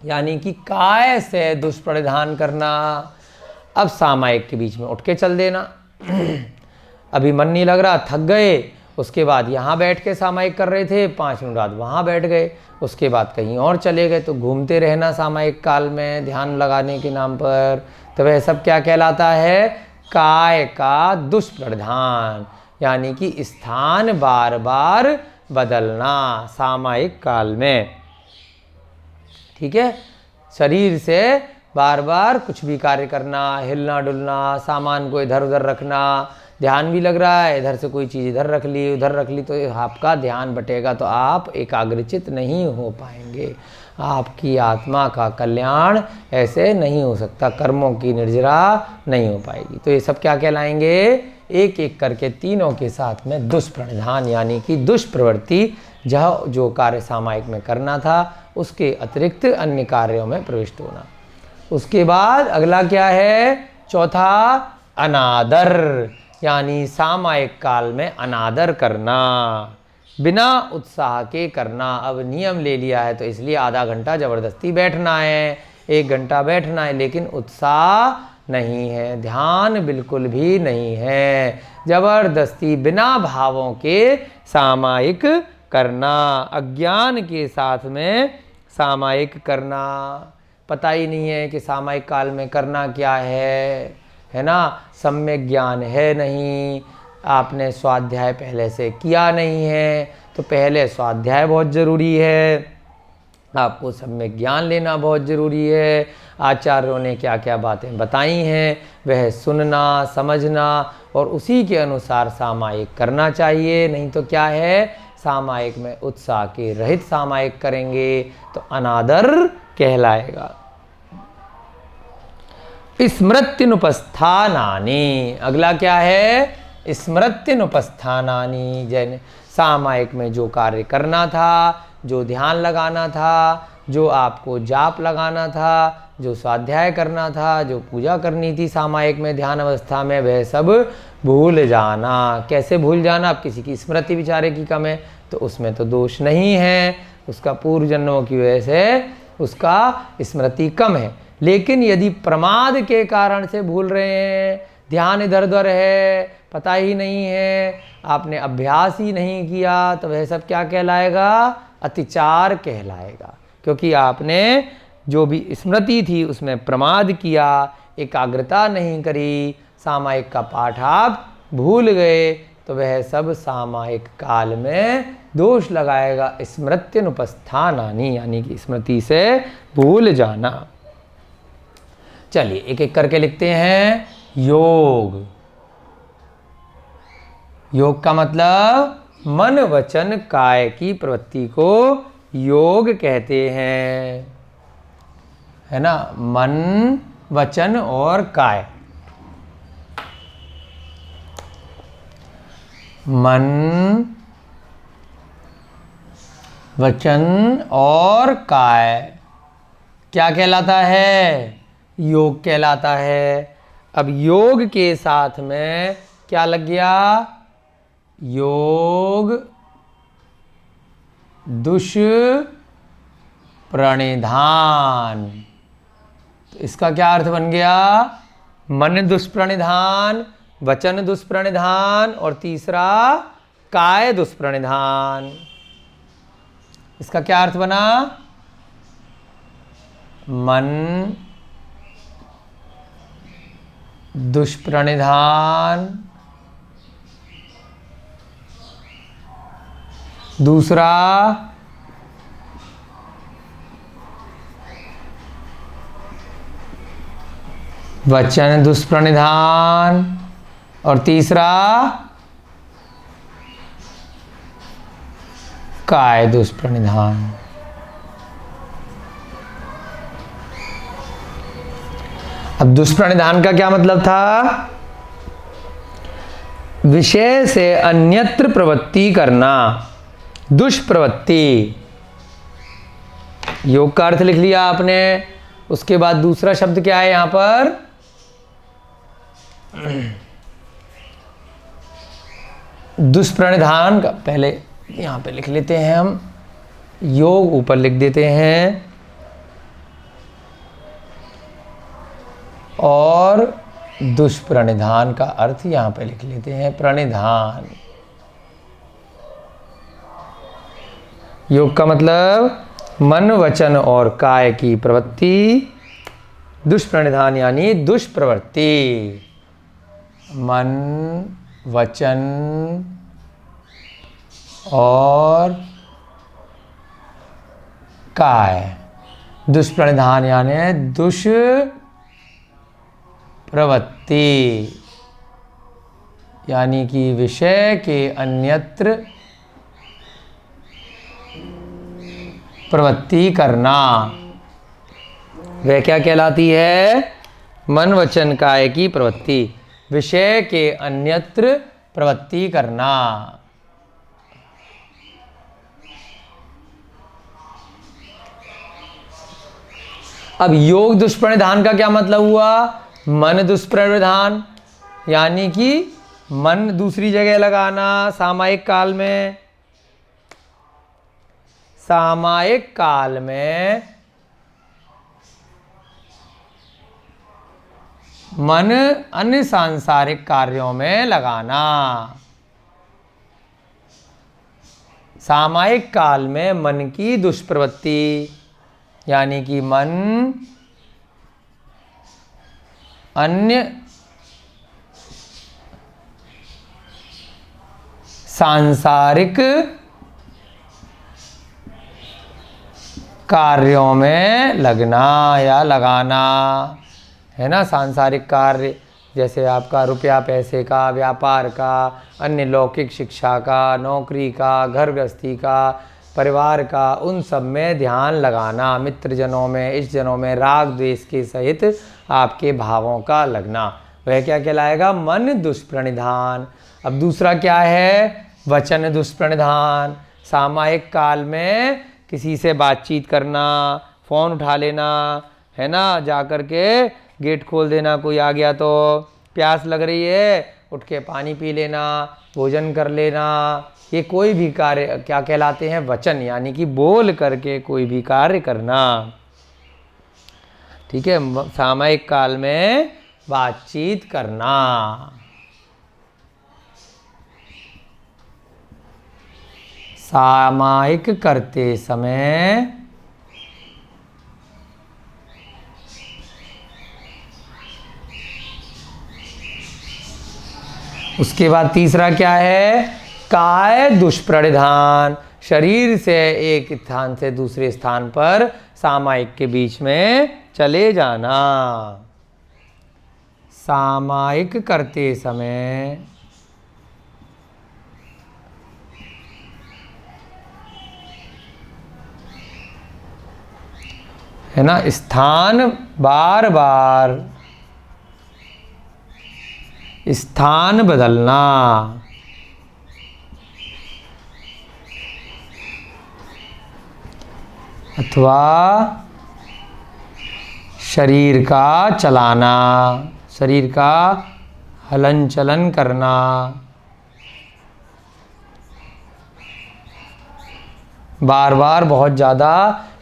यानी कि काय से दुष्परिधान करना। अब सामायिक के बीच में उठ के चल देना, अभी मन नहीं लग रहा, थक गए, उसके बाद यहाँ बैठ के सामायिक कर रहे थे, 5 मिनट बाद वहाँ बैठ गए, उसके बाद कहीं और चले गए, तो घूमते रहना सामायिक काल में ध्यान लगाने के नाम पर, तो वह सब क्या कहलाता है? काय का दुष्प्रधान, यानी कि स्थान बार बार बदलना सामयिक काल में। ठीक है, शरीर से बार बार कुछ भी कार्य करना, हिलना डुलना, सामान को इधर उधर रखना, ध्यान भी लग रहा है, इधर से कोई चीज़ इधर रख ली उधर रख ली, तो आपका ध्यान बटेगा, तो आप एकाग्रचित नहीं हो पाएंगे। आपकी आत्मा का कल्याण ऐसे नहीं हो सकता, कर्मों की निर्जरा नहीं हो पाएगी। तो ये सब क्या कहलाएंगे? एक एक करके तीनों के साथ में दुष्प्रणिधान, यानी कि दुष्प्रवृत्ति, जो कार्य सामायिक में करना था उसके अतिरिक्त अन्य कार्यों में प्रविष्ट होना। उसके बाद अगला क्या है? चौथा, अनादर, यानी सामायिक काल में अनादर करना, बिना उत्साह के करना। अब नियम ले लिया है तो इसलिए आधा घंटा ज़बरदस्ती बैठना है, 1 घंटा बैठना है, लेकिन उत्साह नहीं है, ध्यान बिल्कुल भी नहीं है, ज़बरदस्ती बिना भावों के सामायिक करना, अज्ञान के साथ में सामायिक करना, पता ही नहीं है कि सामायिक काल में करना क्या है ना, सम्यक ज्ञान है नहीं, आपने स्वाध्याय पहले से किया नहीं है, तो पहले स्वाध्याय बहुत ज़रूरी है, आपको सम्यक ज्ञान लेना बहुत ज़रूरी है। आचार्यों ने क्या क्या बातें बताई हैं वह सुनना समझना और उसी के अनुसार सामायिक करना चाहिए। नहीं तो क्या है, सामायिक में उत्साह के रहित सामायिक करेंगे तो अनादर कहलाएगा। स्मृत्युनुपस्थानानि, अगला क्या है? स्मृत्युनुपस्थानानि, जैन सामायिक में जो कार्य करना था, जो ध्यान लगाना था, जो आपको जाप लगाना था, जो स्वाध्याय करना था, जो पूजा करनी थी सामायिक में ध्यान अवस्था में, वह सब भूल जाना। कैसे भूल जाना? अब किसी की स्मृति बेचारे की कम है तो उसमें तो दोष नहीं है, उसका पूर्व जन्मों की वजह से उसका स्मृति कम है, लेकिन यदि प्रमाद के कारण से भूल रहे हैं, ध्यान इधर उधर है, पता ही नहीं है, आपने अभ्यास ही नहीं किया, तो वह सब क्या कहलाएगा? अतिचार कहलाएगा, क्योंकि आपने जो भी स्मृति थी उसमें प्रमाद किया, एकाग्रता नहीं करी, सामायिक का पाठ आप भूल गए, तो वह सब सामायिक काल में दोष लगाएगा। स्मृत्युनुपस्थानानि, यानी कि स्मृति से भूल जाना। चलिए एक एक करके लिखते हैं। योग, योग का मतलब मन वचन काय की प्रवृत्ति को योग कहते हैं, है ना, मन वचन और काय। मन वचन और काय क्या कहलाता है? योग कहलाता है। अब योग के साथ में क्या लग गया? योग दुष्प्रणिधान। तो इसका क्या अर्थ बन गया? मन दुष्प्रणिधान, वचन दुष्प्रणिधान और तीसरा काय दुष्प्रणिधान। इसका क्या अर्थ बना? मन दुष्प्रणिधान, दूसरा वचन दुष्प्रणिधान और तीसरा काय दुष्प्रणिधान। अब दुष्प्रणिधान का क्या मतलब था? विषय से अन्यत्र प्रवृत्ति करना, दुष्प्रवृत्ति। योग का अर्थ लिख लिया आपने। उसके बाद दूसरा शब्द क्या है यहां पर? दुष्प्रणिधान का पहले यहां पे लिख लेते हैं हम, योग ऊपर लिख देते हैं और दुष्प्रणिधान का अर्थ यहां पे लिख लेते हैं, प्रणिधान। योग का मतलब मन वचन और काय की प्रवृत्ति, दुष्प्रणिधान यानी दुष्प्रवृत्ति। मन वचन और काय। दुष्प्रणिधान यानी दुष्प्रवृत्ति, यानी कि विषय के अन्यत्र प्रवृत्ति करना, वह क्या कहलाती है? मन वचन काय की प्रवृत्ति, विषय के अन्यत्र प्रवृत्ति करना। अब योग दुष्प्रणिधान का क्या मतलब हुआ? मन दुष्प्रणिधान यानी कि मन दूसरी जगह लगाना सामायिक काल में। सामायिक काल में मन अन्य सांसारिक कार्यों में लगाना। सामायिक काल में मन की दुष्प्रवृत्ति यानी कि मन अन्य सांसारिक कार्यों में लगना या लगाना, है ना। सांसारिक कार्य जैसे आपका रुपया पैसे का, व्यापार का, अन्य लौकिक शिक्षा का, नौकरी का, घर गृहस्थी का, परिवार का, उन सब में ध्यान लगाना। मित्रजनों में, इष्टजनों में राग द्वेष के सहित आपके भावों का लगना, वह क्या कहलाएगा? मन दुष्प्रणिधान। अब दूसरा क्या है? वचन दुष्प्रणिधान। सामायिक काल में किसी से बातचीत करना, फ़ोन उठा लेना, है ना, जा कर के गेट खोल देना, कोई आ गया तो प्यास लग रही है उठ के पानी पी लेना, भोजन कर लेना, ये कोई भी कार्य क्या कहलाते हैं? वचन, यानी कि बोल करके कोई भी कार्य करना। ठीक है, सामायिक काल में बातचीत करना। सामायिक करते समय उसके बाद तीसरा क्या है? काय दुष्प्रणिधान, शरीर से एक स्थान से दूसरे स्थान पर सामायिक के बीच में चले जाना। सामायिक करते समय है ना, स्थान बार बार स्थान बदलना, अथवा शरीर का चलाना, शरीर का हलन चलन करना। बार बार बहुत ज़्यादा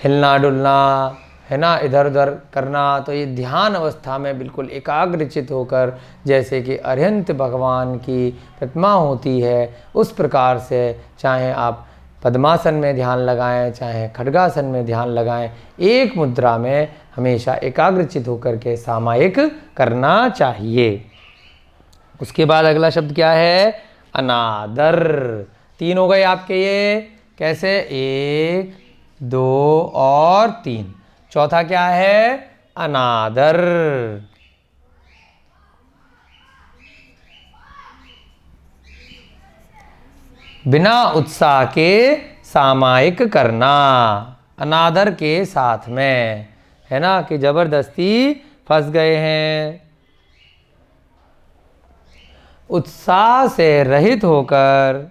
हिलना डुलना, है ना, इधर उधर करना, तो ये ध्यान अवस्था में बिल्कुल एकाग्रचित होकर, जैसे कि अरिहंत भगवान की प्रतिमा होती है उस प्रकार से, चाहे आप पद्मासन में ध्यान लगाएं, चाहे खड्गासन में ध्यान लगाएं, एक मुद्रा में हमेशा एकाग्रचित होकर के सामायिक करना चाहिए। उसके बाद अगला शब्द क्या है? अनादर। 3 हो गए आपके ये, कैसे? 1, 2 और 3। चौथा क्या है? अनादर। बिना उत्साह के सामायिक करना, अनादर के साथ में, है ना, कि जबरदस्ती फंस गए हैं। उत्साह से रहित होकर,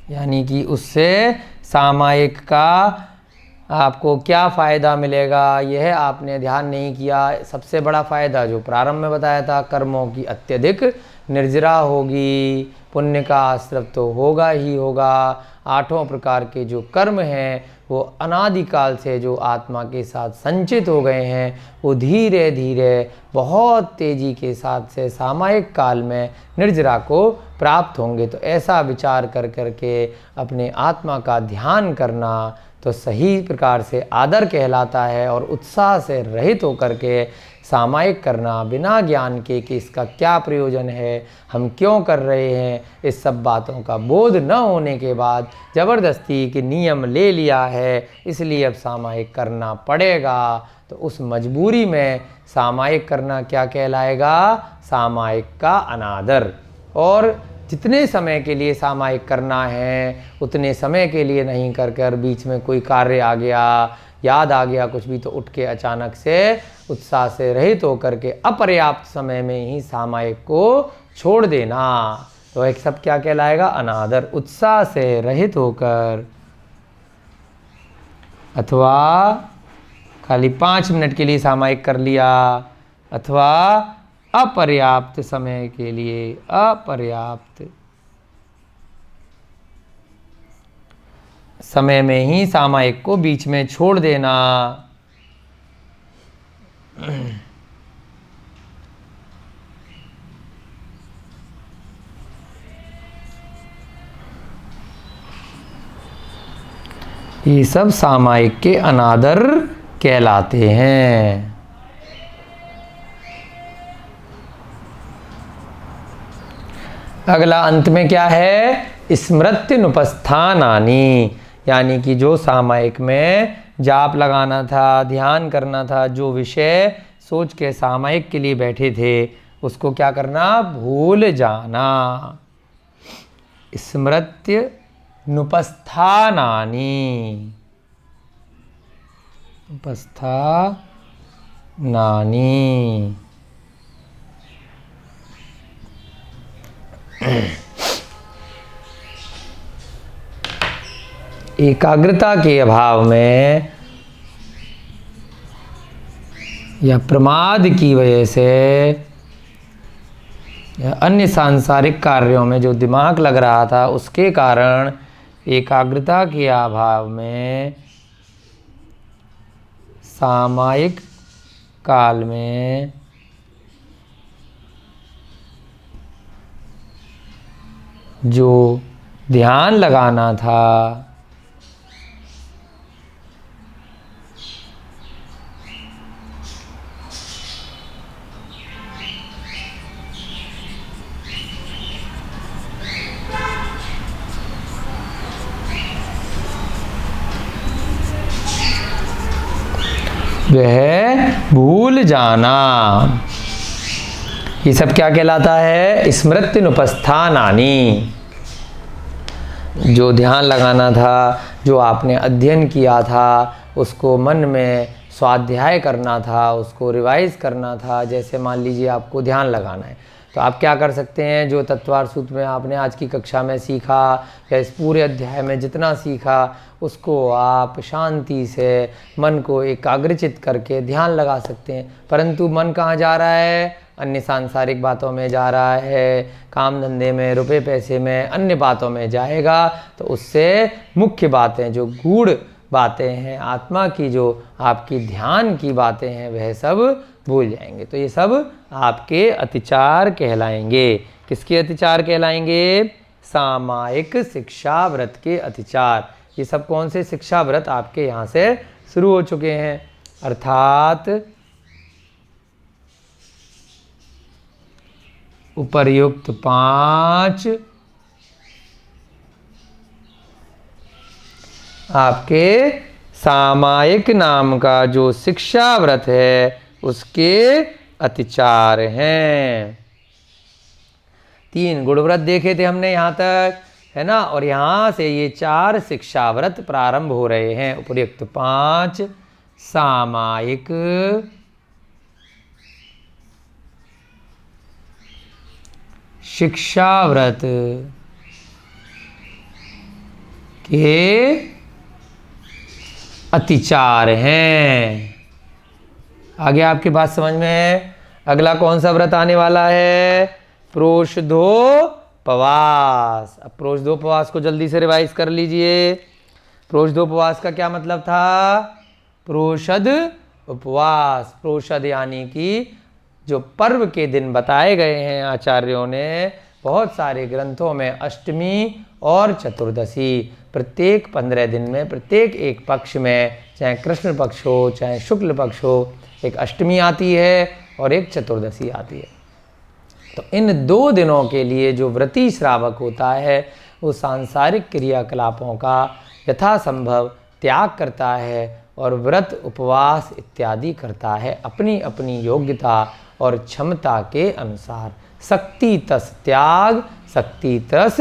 यानी कि उससे सामायिक का आपको क्या फ़ायदा मिलेगा, यह आपने ध्यान नहीं किया। सबसे बड़ा फ़ायदा जो प्रारंभ में बताया था, कर्मों की अत्यधिक निर्जरा होगी, पुण्य का आश्रव तो होगा ही होगा। 8 प्रकार के जो कर्म हैं वो अनादिकाल से जो आत्मा के साथ संचित हो गए हैं, वो धीरे धीरे बहुत तेज़ी के साथ से सामायिक काल में निर्जरा को प्राप्त होंगे। तो ऐसा विचार कर करके अपने आत्मा का ध्यान करना, तो सही प्रकार से आदर कहलाता है। और उत्साह से रहित होकर के सामायिक करना बिना ज्ञान के कि इसका क्या प्रयोजन है, हम क्यों कर रहे हैं, इस सब बातों का बोध न होने के बाद ज़बरदस्ती कि नियम ले लिया है इसलिए अब सामायिक करना पड़ेगा, तो उस मजबूरी में सामायिक करना क्या कहलाएगा? सामायिक का अनादर। और जितने समय के लिए सामायिक करना है उतने समय के लिए नहीं कर कर बीच में कोई कार्य आ गया, याद आ गया कुछ भी, तो उठ के अचानक से उत्साह से रहित होकर के अपर्याप्त समय में ही सामायिक को छोड़ देना, तो एक सब क्या कहलाएगा? अनादर। उत्साह से रहित होकर अथवा खाली 5 मिनट के लिए सामायिक कर लिया, अथवा अपर्याप्त समय के लिए, अपर्याप्त समय में ही सामायिक को बीच में छोड़ देना। ये सब सामायिक के अनादर कहलाते हैं। अगला अंत में क्या है? स्मृत्युनुपस्थानानि, यानी कि जो सामायिक में जाप लगाना था, ध्यान करना था, जो विषय सोच के सामायिक के लिए बैठे थे उसको क्या करना? भूल जाना। स्मृत्युनुपस्थानानि, उपस्थानानि। एकाग्रता के अभाव में या प्रमाद की वजह से या अन्य सांसारिक कार्यों में जो दिमाग लग रहा था उसके कारण एकाग्रता के अभाव में सामायिक काल में जो ध्यान लगाना था वह भूल जाना, ये सब क्या कहलाता है? स्मृत्युनुपस्थानानि। जो ध्यान लगाना था, जो आपने अध्ययन किया था, उसको मन में स्वाध्याय करना था, उसको रिवाइज करना था। जैसे मान लीजिए आपको ध्यान लगाना है तो आप क्या कर सकते हैं? जो तत्वार सूत्र में आपने आज की कक्षा में सीखा या इस पूरे अध्याय में जितना सीखा उसको आप शांति से मन को एकाग्रचित करके ध्यान लगा सकते हैं। परंतु मन कहाँ जा रहा है? अन्य सांसारिक बातों में जा रहा है, काम धंधे में, रुपए पैसे में, अन्य बातों में जाएगा, तो उससे मुख्य बातें जो गूढ़ बातें हैं, आत्मा की जो आपकी ध्यान की बातें हैं, वह सब भूल जाएंगे। तो ये सब आपके अतिचार कहलाएंगे। किसके अतिचार कहलाएंगे? सामायिक शिक्षा व्रत के अतिचार। ये सब कौन से शिक्षा व्रत आपके यहाँ से शुरू हो चुके हैं? अर्थात उपर्युक्त 5 आपके सामायिक नाम का जो शिक्षा व्रत है उसके अतिचार हैं। 3 गुणव्रत देखे थे हमने यहाँ तक, है ना? और यहाँ से ये 4 शिक्षा व्रत प्रारंभ हो रहे हैं। उपर्युक्त 5 सामायिक शिक्षा व्रत के अतिचार हैं। आगे आपकी बात समझ में है? अगला कौन सा व्रत आने वाला है? प्रोषधोपवास। अब प्रोषधोपवास को जल्दी से रिवाइज कर लीजिए। प्रोषधोपवास का क्या मतलब था? प्रोषद उपवास। प्रोषद यानी कि जो पर्व के दिन बताए गए हैं आचार्यों ने बहुत सारे ग्रंथों में, अष्टमी और चतुर्दशी। प्रत्येक 15 दिन में प्रत्येक एक पक्ष में, चाहे कृष्ण पक्ष हो चाहे शुक्ल पक्ष हो, एक अष्टमी आती है और एक चतुर्दशी आती है। तो इन 2 दिनों के लिए जो व्रती श्रावक होता है वो सांसारिक क्रियाकलापों का यथासंभव त्याग करता है और व्रत उपवास इत्यादि करता है अपनी अपनी योग्यता और क्षमता के अनुसार। शक्ति तस त्याग, शक्ति तस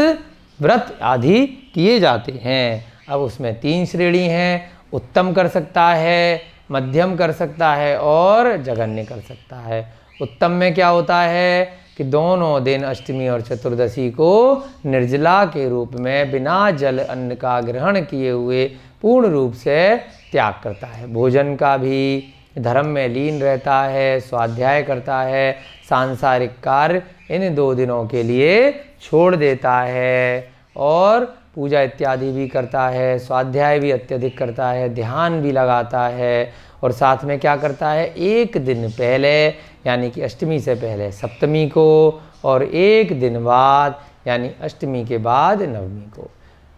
व्रत आदि किए जाते हैं। अब उसमें 3 श्रेणी हैं, उत्तम कर सकता है, मध्यम कर सकता है और जघन्य कर सकता है। उत्तम में क्या होता है कि दोनों दिन अष्टमी और चतुर्दशी को निर्जला के रूप में बिना जल अन्न का ग्रहण किए हुए पूर्ण रूप से त्याग करता है। भोजन का भी धर्म में लीन रहता है, स्वाध्याय करता है, सांसारिक कार्य इन 2 दिनों के लिए छोड़ देता है और पूजा इत्यादि भी करता है, स्वाध्याय भी अत्यधिक करता है, ध्यान भी लगाता है और साथ में क्या करता है, एक दिन पहले यानी कि अष्टमी से पहले सप्तमी को और एक दिन बाद यानी अष्टमी के बाद नवमी को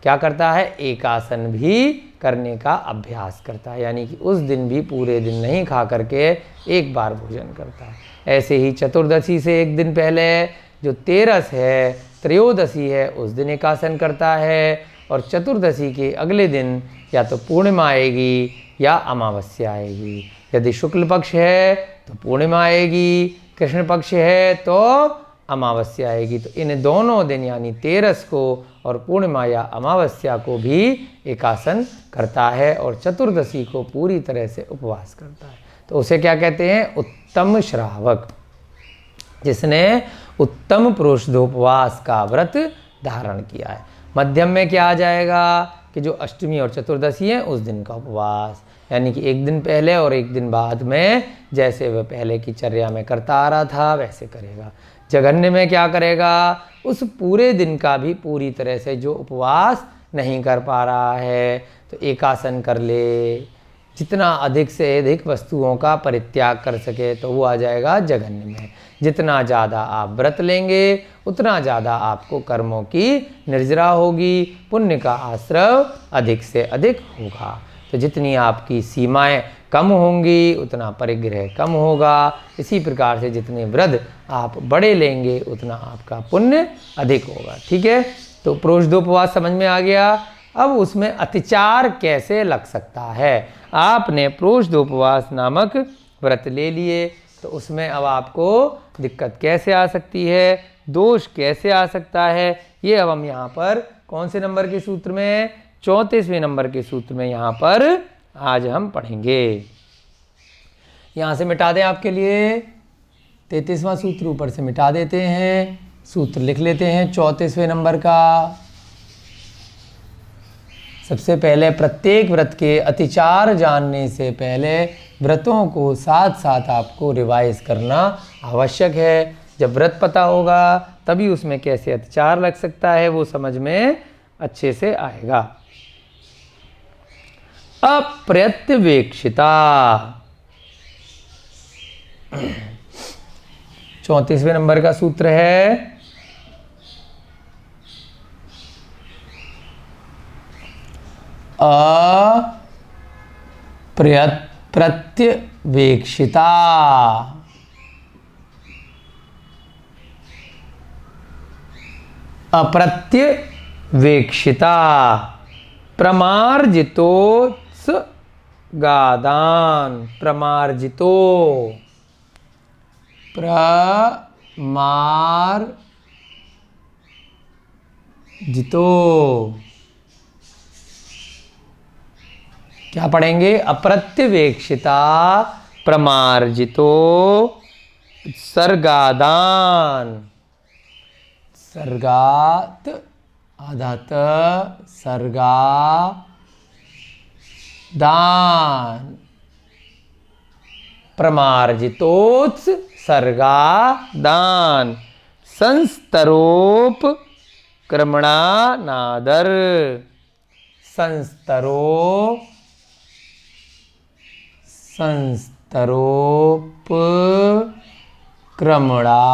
क्या करता है, एकासन भी करने का अभ्यास करता है। यानी कि उस दिन भी पूरे दिन नहीं खा करके एक बार भोजन करता है। ऐसे ही चतुर्दशी से एक दिन पहले जो तेरस है, त्रयोदशी है, उस दिन एकासन करता है और चतुर्दशी के अगले दिन या तो पूर्णिमा आएगी या अमावस्या आएगी। यदि शुक्ल पक्ष है तो पूर्णिमा आएगी, कृष्ण पक्ष है तो अमावस्या आएगी। तो इन दोनों दिन यानी तेरस को और पूर्णिमा या अमावस्या को भी एकासन करता है और चतुर्दशी को पूरी तरह से उपवास करता है। तो उसे क्या कहते हैं, उत्तम श्रावक, जिसने उत्तम पुरुषोपवास का व्रत धारण किया है। मध्यम में क्या आ जाएगा कि जो अष्टमी और चतुर्दशी है उस दिन का उपवास, यानी कि एक दिन पहले और एक दिन बाद में जैसे वह पहले की चर्या में करता आ रहा था वैसे करेगा। जघन्य में क्या करेगा, उस पूरे दिन का भी पूरी तरह से जो उपवास नहीं कर पा रहा है तो एकासन कर ले, जितना अधिक से अधिक वस्तुओं का परित्याग कर सके तो वो आ जाएगा जघन्य में। जितना ज़्यादा आप व्रत लेंगे उतना ज़्यादा आपको कर्मों की निर्जरा होगी, पुण्य का आश्रव अधिक से अधिक होगा। तो जितनी आपकी सीमाएं कम होंगी उतना परिग्रह कम होगा। इसी प्रकार से जितने व्रत आप बड़े लेंगे उतना आपका पुण्य अधिक होगा। ठीक है, तो प्रोषदोपवास समझ में आ गया। अब उसमें अतिचार कैसे लग सकता है। आपने प्रोषदोपवास नामक व्रत ले लिए तो उसमें अब आपको दिक्कत कैसे आ सकती है, दोष कैसे आ सकता है, ये अब हम यहाँ पर कौन से नंबर के सूत्र में, 34वें नंबर के सूत्र में यहाँ पर आज हम पढ़ेंगे। यहाँ से मिटा दें आपके लिए, 33वां सूत्र ऊपर से मिटा देते हैं, सूत्र लिख लेते हैं 34वें नंबर का। सबसे पहले प्रत्येक व्रत के अतिचार जानने से पहले व्रतों को साथ साथ आपको रिवाइज करना आवश्यक है। जब व्रत पता होगा तभी उसमें कैसे अतिचार लग सकता है वो समझ में अच्छे से आएगा। अप्रत्यवेक्षिता, 34वें नंबर का सूत्र है प्रत्यवेक्षिता। अप्रत्यवेक्षिता प्रमार्जितोत्सगादान, प्रमार्जितो, प्रमार्जितो, क्या पढ़ेंगे, अप्रत्यवेक्षिता प्रमार्जितो सर्गादान, सर्गात आधात सर्गा दान, प्रमार्जितोत्स सर्गा दान, संस्तरोप क्रमणानादर, संस्तरोप क्रमणा,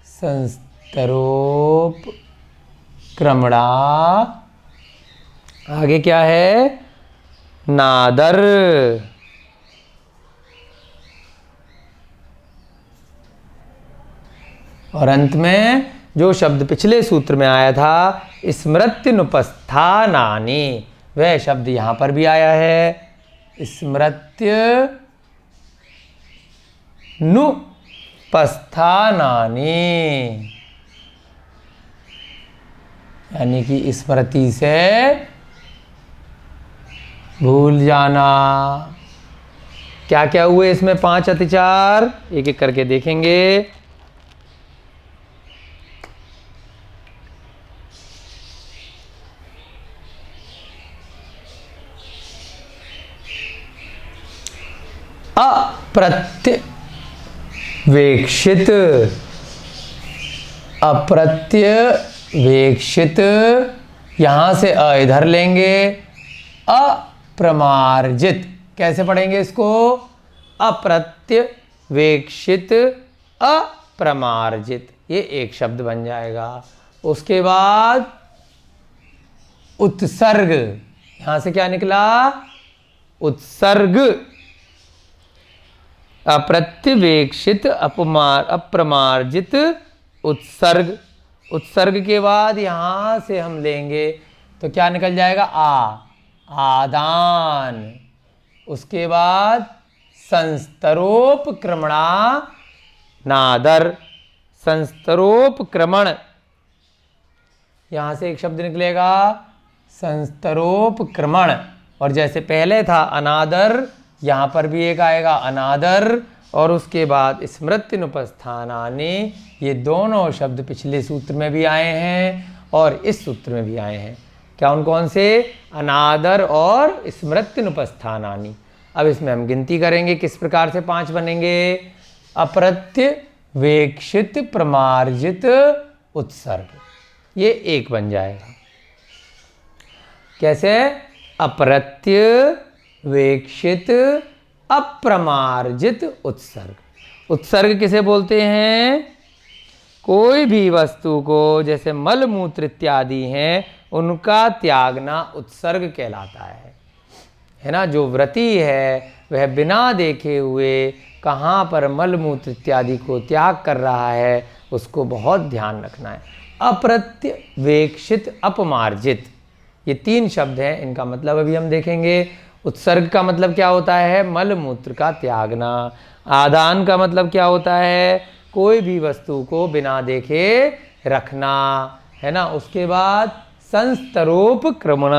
संस्तरोप क्रमणा, आगे क्या है, नादर, और अंत में जो शब्द पिछले सूत्र में आया था स्मृत्युनुपस्थानानि, वह शब्द यहां पर भी आया है, स्मृत्युनुपस्थानानि, यानी कि स्मृति से भूल जाना। क्या क्या हुए इसमें 5 अतिचार, एक एक करके देखेंगे। अप्रत्यवेक्षित, अप्रत्यवेक्षित, यहां से अ इधर लेंगे, अप्रमार्जित, कैसे पढ़ेंगे इसको, अप्रत्यवेक्षित अप्रमार्जित, ये एक शब्द बन जाएगा। उसके बाद उत्सर्ग, यहां से क्या निकला, उत्सर्ग, अप्रत्यवेक्षित अप्रमार्जित उत्सर्ग, उत्सर्ग के बाद यहां से हम लेंगे तो क्या निकल जाएगा, आदान। उसके बाद संस्तरोपक्रमणा नादर, संस्तरोपक्रमण, यहां से एक शब्द निकलेगा संस्तरोपक्रमण, और जैसे पहले था अनादर, यहाँ पर भी एक आएगा अनादर, और उसके बाद स्मृत्युनुपस्थानानि, ये दोनों शब्द पिछले सूत्र में भी आए हैं और इस सूत्र में भी आए हैं। क्या उन कौन से, अनादर और स्मृत्युनुपस्थानानि। अब इसमें हम गिनती करेंगे किस प्रकार से 5 बनेंगे, अप्रत्यवेक्षित प्रमार्जित उत्सर्ग, ये एक बन जाएगा। कैसे, अप्रत्यवेक्षित अप्रमार्जित उत्सर्ग। उत्सर्ग किसे बोलते हैं, कोई भी वस्तु को, जैसे मल मूत्र इत्यादि हैं, उनका त्यागना उत्सर्ग कहलाता है ना। जो व्रती है वह बिना देखे हुए कहाँ पर मल मूत्र इत्यादि को त्याग कर रहा है, उसको बहुत ध्यान रखना है। अप्रत्यवेक्षित अपमार्जित, ये 3 शब्द हैं, इनका मतलब अभी हम देखेंगे। उत्सर्ग का मतलब क्या होता है, मल मूत्र का त्यागना। आदान का मतलब क्या होता है, कोई भी वस्तु को बिना देखे रखना, है ना। उसके बाद संस्तरोपक्रमण,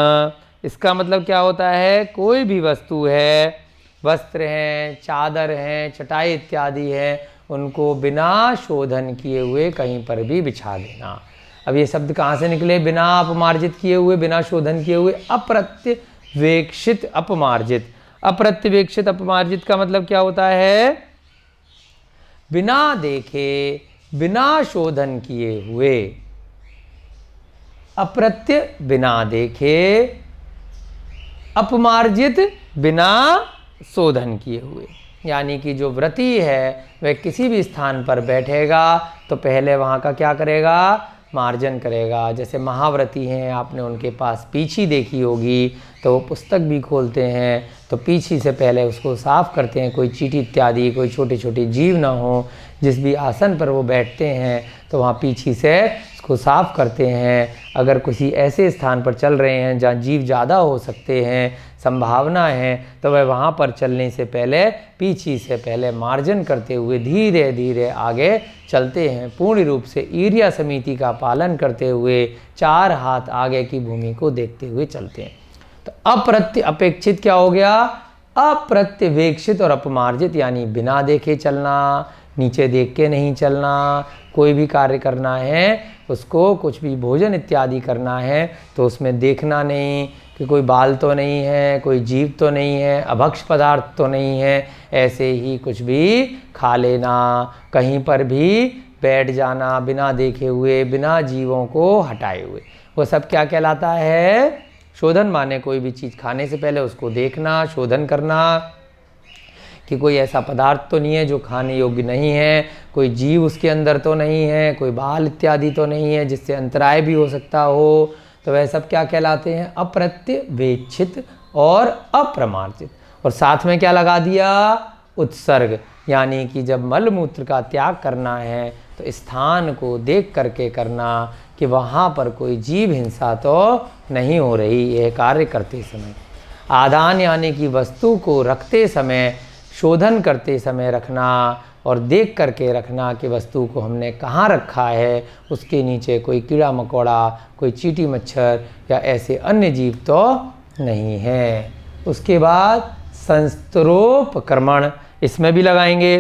इसका मतलब क्या होता है, कोई भी वस्तु है, वस्त्र हैं, चादर हैं, चटाई इत्यादि हैं, उनको बिना शोधन किए हुए कहीं पर भी बिछा देना। अब ये शब्द कहाँ से निकले, बिना अपमार्जित किए हुए, बिना शोधन किए हुए, अप्रत्यवेक्षित अपमार्जित। अप्रत्यवेक्षित अपमार्जित का मतलब क्या होता है, बिना देखे, बिना शोधन किए हुए। अप्रत्य बिना देखे, अपमार्जित बिना शोधन किए हुए। यानी कि जो व्रती है वह किसी भी स्थान पर बैठेगा तो पहले वहाँ का क्या करेगा, मार्जन करेगा। जैसे महाव्रती हैं, आपने उनके पास पीछी देखी होगी, तो वो पुस्तक भी खोलते हैं तो पीछी से पहले उसको साफ़ करते हैं, कोई चींटी इत्यादि, कोई छोटे छोटे जीव ना हो। जिस भी आसन पर वो बैठते हैं तो वहाँ पीछी से उसको साफ़ करते हैं। अगर किसी ऐसे स्थान पर चल रहे हैं जहाँ जीव ज़्यादा हो सकते हैं, संभावना है, तो वह वहाँ पर चलने से पहले पीछी से पहले मार्जन करते हुए धीरे धीरे आगे चलते हैं। पूर्ण रूप से ईर्या समिति का पालन करते हुए 4 हाथ आगे की भूमि को देखते हुए चलते हैं। तो अप्रत्यपेक्षित क्या हो गया, अप्रत्यवेक्षित और अपमार्जित, यानी बिना देखे चलना, नीचे देख के नहीं चलना। कोई भी कार्य करना है, उसको कुछ भी भोजन इत्यादि करना है तो उसमें देखना नहीं कि कोई बाल तो नहीं है, कोई जीव तो नहीं है, अभक्ष पदार्थ तो नहीं है, ऐसे ही कुछ भी खा लेना। कहीं पर भी बैठ जाना बिना देखे हुए, बिना जीवों को हटाए हुए, वो सब क्या कहलाता है, शोधन। माने कोई भी चीज़ खाने से पहले उसको देखना, शोधन करना। कि कोई ऐसा पदार्थ तो नहीं है जो खाने योग्य नहीं है, कोई जीव उसके अंदर तो नहीं है, कोई बाल इत्यादि तो नहीं है जिससे अंतराय भी हो सकता हो। तो वह सब क्या कहलाते हैं? अप्रत्यवेक्षित और अप्रमार्जित। और साथ में क्या लगा दिया? उत्सर्ग, यानी कि जब मल मूत्र का त्याग करना है तो स्थान को देख करके करना कि वहाँ पर कोई जीव हिंसा तो नहीं हो रही यह कार्य करते समय। आदान यानी कि वस्तु को रखते समय, शोधन करते समय रखना और देख करके रखना कि वस्तु को हमने कहाँ रखा है, उसके नीचे कोई कीड़ा मकोड़ा, कोई चींटी मच्छर या ऐसे अन्य जीव तो नहीं है। उसके बाद संस्तरोपक्रमण, इसमें भी लगाएंगे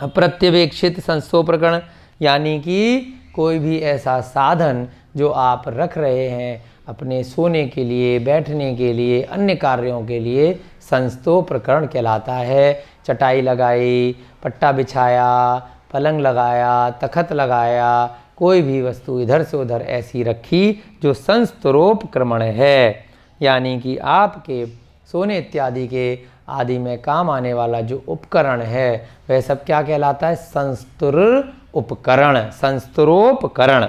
अप्रत्यवेक्षित संस्तरोपक्रमण, यानी कि कोई भी ऐसा साधन जो आप रख रहे हैं अपने सोने के लिए, बैठने के लिए, अन्य कार्यों के लिए, संस्तरोपक्रमण कहलाता है। चटाई लगाई, पट्टा बिछाया, पलंग लगाया, तखत लगाया, कोई भी वस्तु इधर से उधर ऐसी रखी जो संस्तरोपक्रमण है, यानी कि आपके सोने इत्यादि के आदि में काम आने वाला जो उपकरण है वह सब क्या कहलाता है? संस्तर उपकरण, संस्तरोपकरण।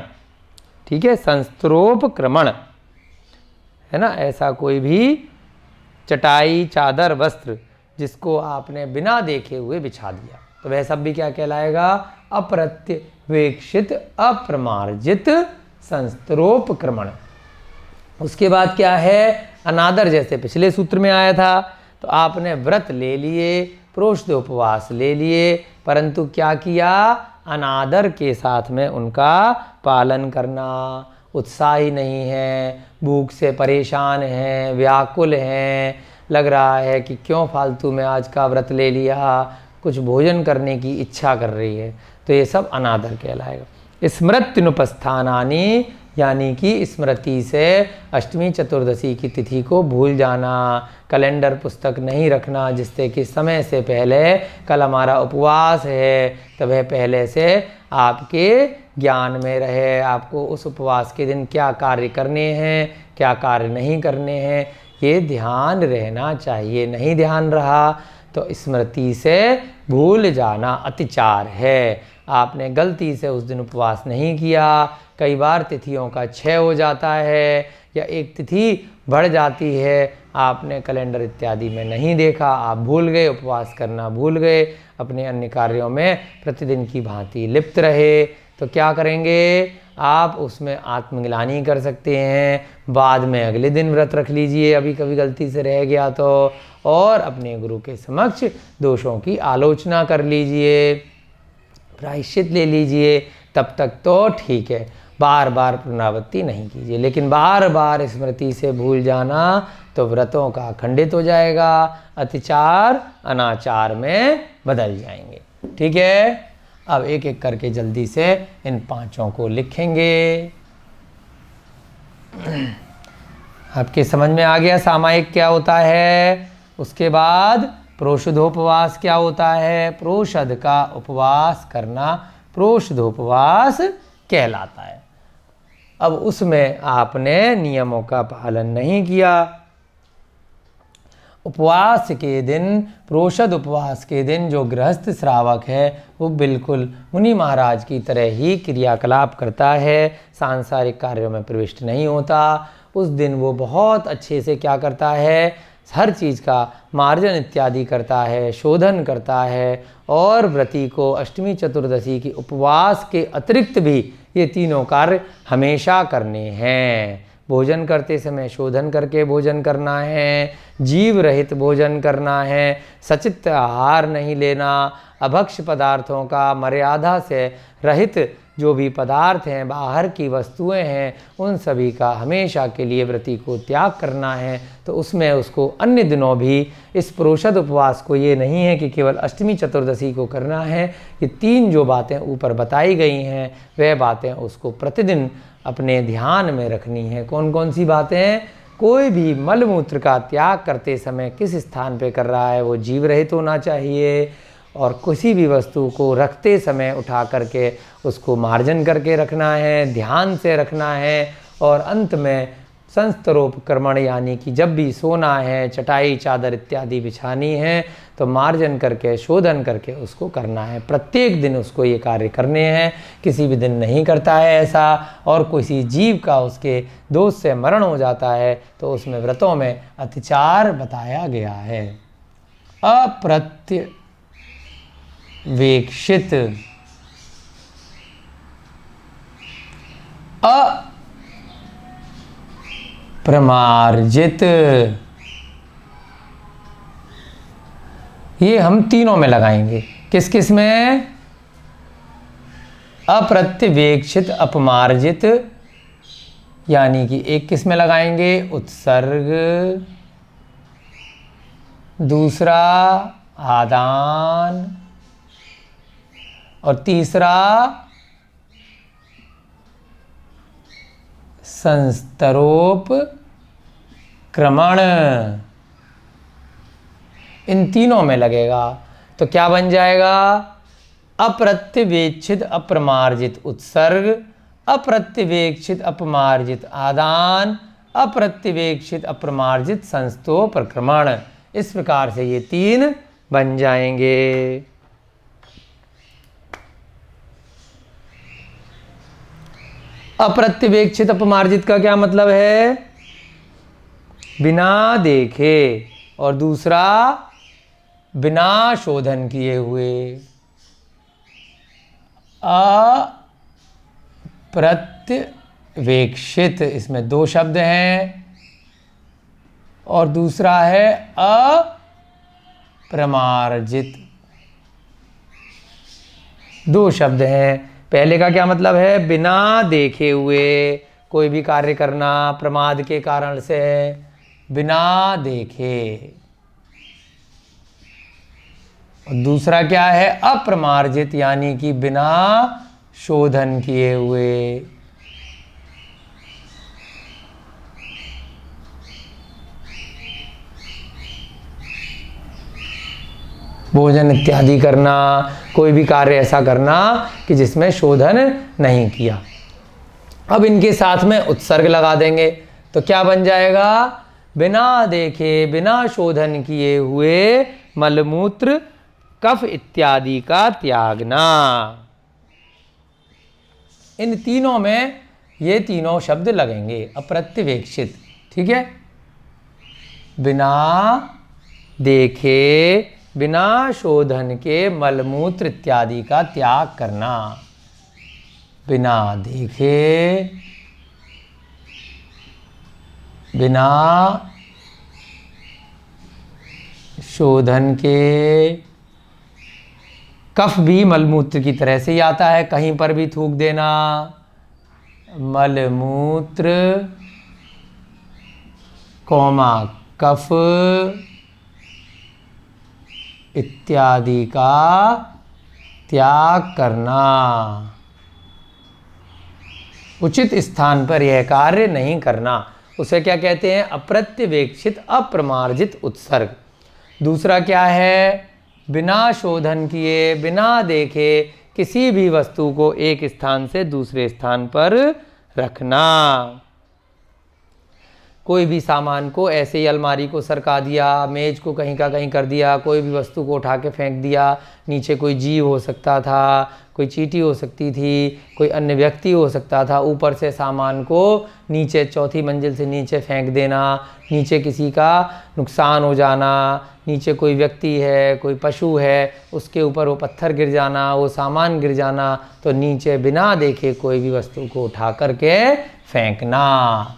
ठीक है, संस्तरोपक्रमण है ना। ऐसा कोई भी चटाई, चादर, वस्त्र जिसको आपने बिना देखे हुए बिछा दिया तो वह सब भी क्या कहलाएगा? अप्रत्यवेक्षित अप्रमार्जित संस्तरोपक्रमण। उसके बाद क्या है? अनादर, जैसे पिछले सूत्र में आया था। तो आपने व्रत ले लिए, प्रोषद उपवास ले लिए, परंतु क्या किया? अनादर के साथ में उनका पालन करना। उत्साही नहीं है, भूख से परेशान हैं, व्याकुल हैं, लग रहा है कि क्यों फालतू में आज का व्रत ले लिया, कुछ भोजन करने की इच्छा कर रही है, तो ये सब अनादर कहलाएगा। स्मृत्युनुपस्थानानि, यानी कि स्मृति से अष्टमी चतुर्दशी की तिथि को भूल जाना, कैलेंडर पुस्तक नहीं रखना जिससे कि समय से पहले कल हमारा उपवास है तो वह पहले से आपके ज्ञान में रहे, आपको उस उपवास के दिन क्या कार्य करने हैं, क्या कार्य नहीं करने हैं, ये ध्यान रहना चाहिए। नहीं ध्यान रहा तो स्मृति से भूल जाना अतिचार है। आपने गलती से उस दिन उपवास नहीं किया, कई बार तिथियों का क्षय हो जाता है या एक तिथि बढ़ जाती है, आपने कैलेंडर इत्यादि में नहीं देखा, आप भूल गए, उपवास करना भूल गए, अपने अन्य कार्यों में प्रतिदिन की भांति लिप्त रहे, तो क्या करेंगे? आप उसमें आत्मग्लानि कर सकते हैं। बाद में अगले दिन व्रत रख लीजिए, अभी कभी गलती से रह गया तो, और अपने गुरु के समक्ष दोषों की आलोचना कर लीजिए, प्रायश्चित ले लीजिए, तब तक तो ठीक है। बार बार पुनरावृत्ति नहीं कीजिए, लेकिन बार बार स्मृति से भूल जाना तो व्रतों का खंडित हो जाएगा, अतिचार अनाचार में बदल जाएंगे। ठीक है, अब एक एक करके जल्दी से इन पांचों को लिखेंगे। आपके समझ में आ गया सामायिक क्या होता है? उसके बाद प्रोषदोपवास क्या होता है? प्रोषद का उपवास करना प्रोषदोपवास कहलाता है। अब उसमें आपने नियमों का पालन नहीं किया। उपवास के दिन, प्रोषद उपवास के दिन जो गृहस्थ श्रावक है वो बिल्कुल मुनि महाराज की तरह ही क्रियाकलाप करता है, सांसारिक कार्यों में प्रविष्ट नहीं होता। उस दिन वो बहुत अच्छे से क्या करता है? हर चीज़ का मार्जन इत्यादि करता है, शोधन करता है, और व्रती को अष्टमी चतुर्दशी की उपवास के अतिरिक्त भी ये तीनों कार्य हमेशा करने हैं। भोजन करते समय शोधन करके भोजन करना है, जीव रहित भोजन करना है, सचित आहार नहीं लेना, अभक्ष्य पदार्थों का मर्यादा से रहित जो भी पदार्थ हैं, बाहर की वस्तुएं हैं, उन सभी का हमेशा के लिए व्रती को त्याग करना है। तो उसमें उसको अन्य दिनों भी इस प्रोषद उपवास को ये नहीं है कि केवल अष्टमी चतुर्दशी को करना है। ये तीन जो बातें ऊपर बताई गई हैं वह बातें उसको प्रतिदिन अपने ध्यान में रखनी है। कौन कौन सी बातें? कोई भी मलमूत्र का त्याग करते समय किस स्थान पे कर रहा है वो जीव रहित होना चाहिए, और किसी भी वस्तु को रखते समय उठा करके उसको मार्जन करके रखना है, ध्यान से रखना है, और अंत में संस्तरोपक्रमण, यानी कि जब भी सोना है, चटाई चादर इत्यादि बिछानी है तो मार्जन करके, शोधन करके उसको करना है। प्रत्येक दिन उसको ये कार्य करने हैं, किसी भी दिन नहीं करता है ऐसा। और किसी जीव का उसके दोष से मरण हो जाता है तो उसमें व्रतों में अतिचार बताया गया है। अप्रत्यवेक्षित, अप्रमार्जित, ये हम तीनों में लगाएंगे। किस किस में? अप्रत्यवेक्षित, अपमार्जित, यानी कि एक किस में लगाएंगे? उत्सर्ग, दूसरा आदान, और तीसरा संस्तरोपक्रमण। इन तीनों में लगेगा तो क्या बन जाएगा? अप्रत्यवेक्षित अप्रमार्जित उत्सर्ग, अप्रत्यवेक्षित अपमार्जित आदान, अप्रत्यवेक्षित अप्रमार्जित संस्तोपक्रमण। इस प्रकार से ये तीन बन जाएंगे। अप्रत्यवेक्षित अपमार्जित का क्या मतलब है? बिना देखे, और दूसरा बिना शोधन किए हुए। अप्रत्यवेक्षित, इसमें दो शब्द हैं, और दूसरा है अप्रमार्जित, दो शब्द हैं। पहले का क्या मतलब है? बिना देखे हुए कोई भी कार्य करना प्रमाद के कारण से, बिना देखे। और दूसरा क्या है? अप्रमार्जित, यानी कि बिना शोधन किए हुए। भोजन इत्यादि करना, कोई भी कार्य ऐसा करना कि जिसमें शोधन नहीं किया। अब इनके साथ में उत्सर्ग लगा देंगे तो क्या बन जाएगा? बिना देखे, बिना शोधन किए हुए मलमूत्र, कफ इत्यादि का त्यागना। इन तीनों में ये तीनों शब्द लगेंगे, अप्रत्यवेक्षित। ठीक है? बिना देखे, बिना शोधन के मलमूत्र इत्यादि का त्याग करना। बिना देखे, बिना शोधन के। कफ भी मलमूत्र की तरह से ही आता है, कहीं पर भी थूक देना। मलमूत्र कौमा कफ इत्यादि का त्याग करना। उचित स्थान पर यह कार्य नहीं करना, उसे क्या कहते हैं? अप्रत्यवेक्षित अप्रमार्जित उत्सर्ग। दूसरा क्या है? बिना शोधन किए, बिना देखे किसी भी वस्तु को एक स्थान से दूसरे स्थान पर रखना। कोई भी सामान को ऐसे ही अलमारी को सरका दिया, मेज को कहीं का कहीं कर दिया, कोई भी वस्तु को उठा के फेंक दिया। नीचे कोई जीव हो सकता था, कोई चींटी हो सकती थी, कोई अन्य व्यक्ति हो सकता था। ऊपर से सामान को नीचे चौथी मंजिल से नीचे फेंक देना, नीचे किसी का नुकसान हो जाना। नीचे कोई व्यक्ति है, कोई पशु है, उसके ऊपर वो पत्थर गिर जाना, वो सामान गिर जाना। तो नीचे बिना देखे कोई भी वस्तु को उठा करके फेंकना,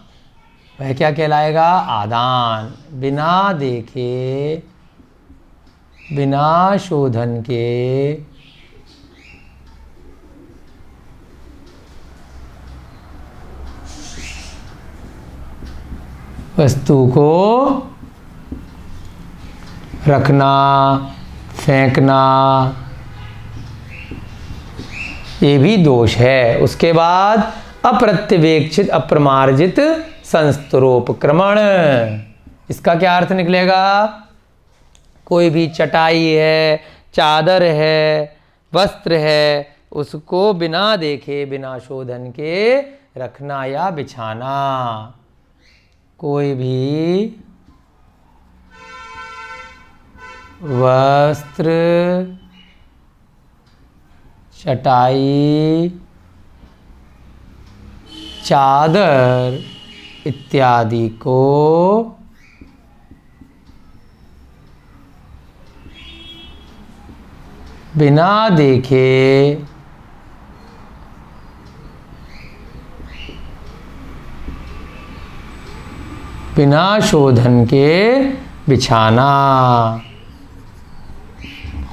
वह क्या कहलाएगा? आदान। बिना देखे, बिना शोधन के वस्तु को रखना, फेंकना, ये भी दोष है। उसके बाद अप्रत्यवेक्षित अप्रमार्जित संस्तरोपक्रमण, इसका क्या अर्थ निकलेगा? कोई भी चटाई है, चादर है, वस्त्र है, उसको बिना देखे, बिना शोधन के रखना या बिछाना। कोई भी वस्त्र, चटाई, चादर इत्यादि को बिना देखे बिना शोधन के बिछाना।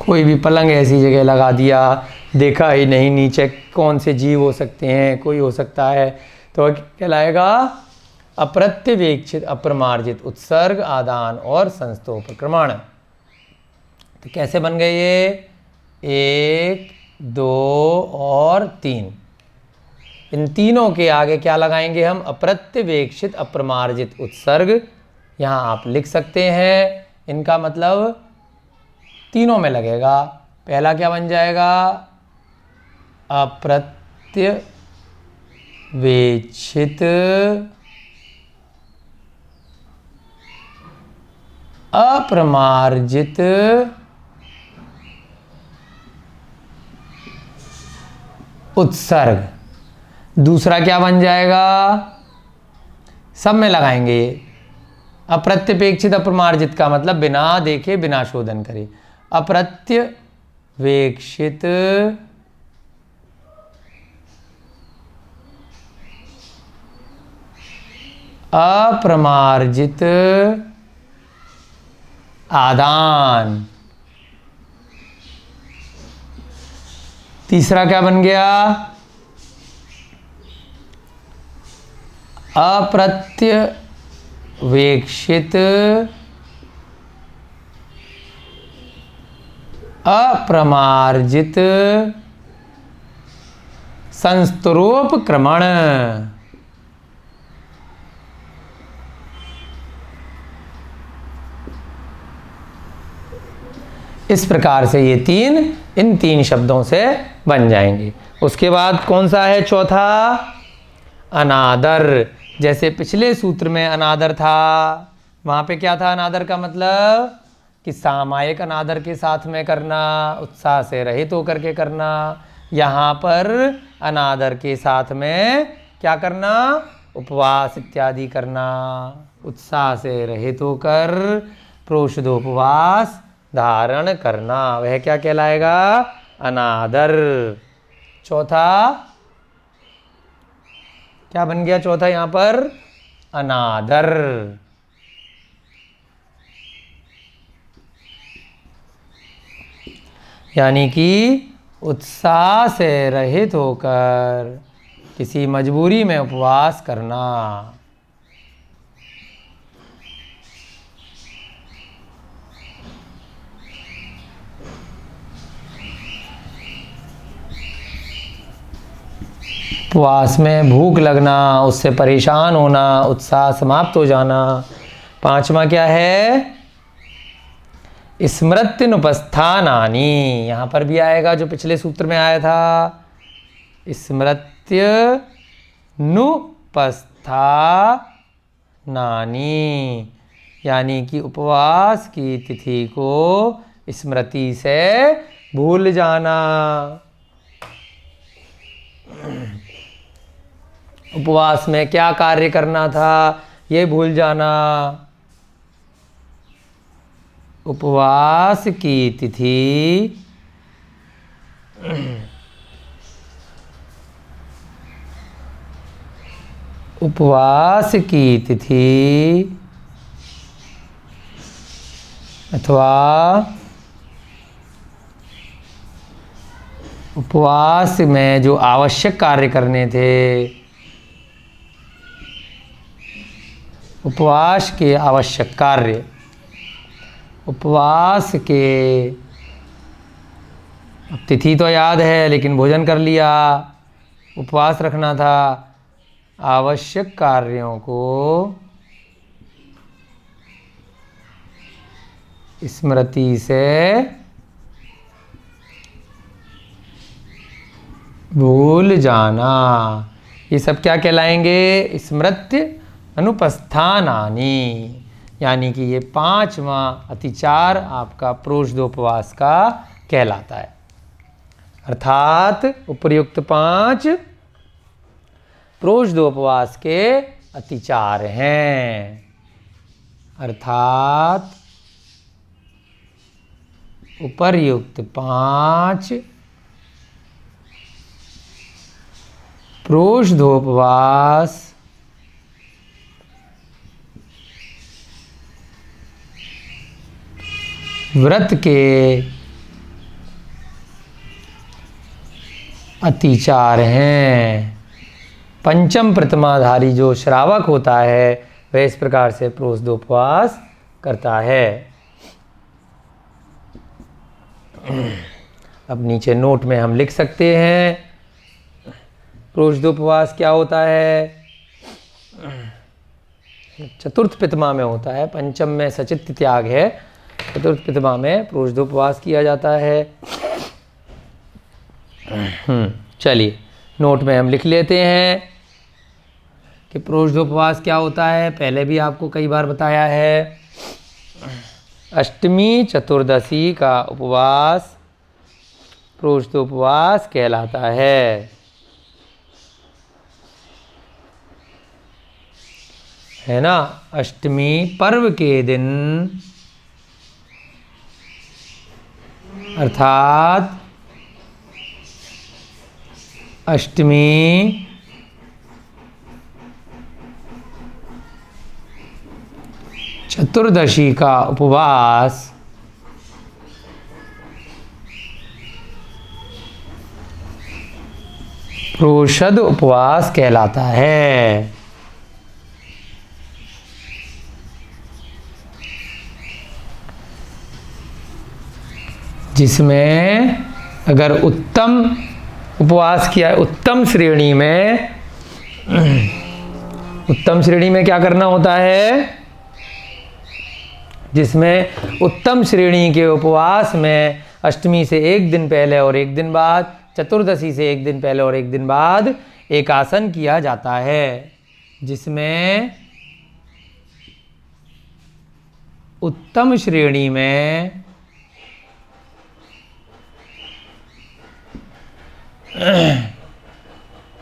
कोई भी पलंग ऐसी जगह लगा दिया, देखा ही नहीं नीचे कौन से जीव हो सकते हैं, कोई हो सकता है, तो कहलाएगा अप्रत्यवेक्षित अप्रमार्जित उत्सर्ग आदान और संस्तोपक्रमण। तो कैसे बन गए ये? 1, 2 और 3। इन तीनों के आगे क्या लगाएंगे हम? अप्रत्यवेक्षित अप्रमार्जित उत्सर्ग। यहाँ आप लिख सकते हैं, इनका मतलब तीनों में लगेगा। पहला क्या बन जाएगा? अप्रत्यवेक्षित अप्रमार्जित उत्सर्ग। दूसरा क्या बन जाएगा? सब में लगाएंगे। अप्रत्यवेक्षित अप्रमार्जित का मतलब बिना देखे बिना शोधन करे। अप्रत्यवेक्षित अप्रमार्जित आदान। तीसरा क्या बन गया? अप्रत्यवेक्षित अप्रमार्जित संस्तरोपक्रमण। इस प्रकार से ये इन तीन शब्दों से बन जाएंगे। उसके बाद कौन सा है चौथा? अनादर। जैसे पिछले सूत्र में अनादर था, वहाँ पे क्या था? अनादर का मतलब कि सामायिक अनादर के साथ में करना, उत्साह से रहित होकर के करना। यहाँ पर अनादर के साथ में क्या करना? उपवास इत्यादि करना। उत्साह से रहित होकर प्रोषदोपवास धारण करना, वह क्या कहलाएगा? अनादर। चौथा क्या बन गया? चौथा यहाँ पर अनादर। यानी कि उत्साह से रहित होकर किसी मजबूरी में उपवास करना। उपवास में भूख लगना, उससे परेशान होना, उत्साह समाप्त हो जाना। पांचवा क्या है? स्मृत्युनुपस्थानानि। यहाँ पर भी आएगा जो पिछले सूत्र में आया था, स्मृत्युनुपस्थानानि, यानी कि उपवास की तिथि को स्मृति से भूल जाना। उपवास में क्या कार्य करना था ये भूल जाना। उपवास की तिथि अथवा उपवास में जो आवश्यक कार्य करने थे, उपवास के आवश्यक कार्य, उपवास के, अब तिथि तो याद है लेकिन भोजन कर लिया, उपवास रखना था, आवश्यक कार्यों को स्मृति से भूल जाना। ये सब क्या कहलाएंगे? स्मृत्युनुपस्थानानि। अनुपस्थानानि, यानी कि ये 5वां अतिचार आपका प्रोषदोपवास का कहलाता है। अर्थात उपर्युक्त 5 प्रोषदोपवास के अतिचार हैं। अर्थात उपर्युक्त 5 प्रोषदोपवास व्रत के अतिचार हैं। पंचम प्रतिमाधारी जो श्रावक होता है वह इस प्रकार से प्रोषदोपवास करता है। अब नीचे नोट में हम लिख सकते हैं प्रोषदोपवास क्या होता है। चतुर्थ पितमा में होता है, पंचम में सचित्त त्याग है, चतुर्थ पितमा में प्रोषदोपवास किया जाता है। चलिए नोट में हम लिख लेते हैं कि प्रोषदोपवास क्या होता है। पहले भी आपको कई बार बताया है। अष्टमी चतुर्दशी का उपवास प्रोषदोपवास कहलाता है ना। अष्टमी पर्व के दिन अर्थात अष्टमी चतुर्दशी का उपवास प्रोषद उपवास कहलाता है। जिसमें अगर उत्तम उपवास किया है, उत्तम श्रेणी में क्या करना होता है। जिसमें उत्तम श्रेणी के उपवास में अष्टमी से एक दिन पहले और एक दिन बाद, चतुर्दशी से एक दिन पहले और एक दिन बाद एकासन किया जाता है। जिसमें उत्तम श्रेणी में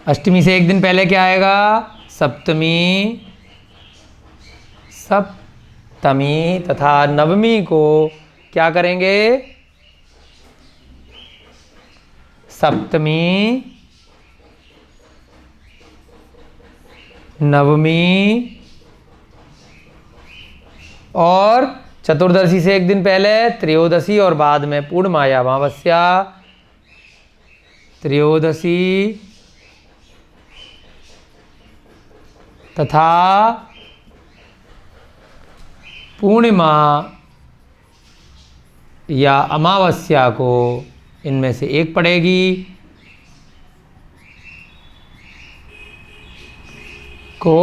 अष्टमी से एक दिन पहले क्या आएगा, सप्तमी तथा नवमी को क्या करेंगे, सप्तमी नवमी और चतुर्दशी से एक दिन पहले त्रयोदशी और बाद में पूर्णमाया अमावस्या, त्रयोदशी तथा पूर्णिमा या अमावस्या को इनमें से एक पड़ेगी को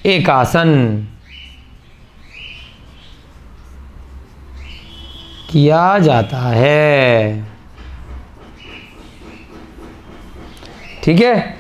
एकासन किया जाता है। ठीक है।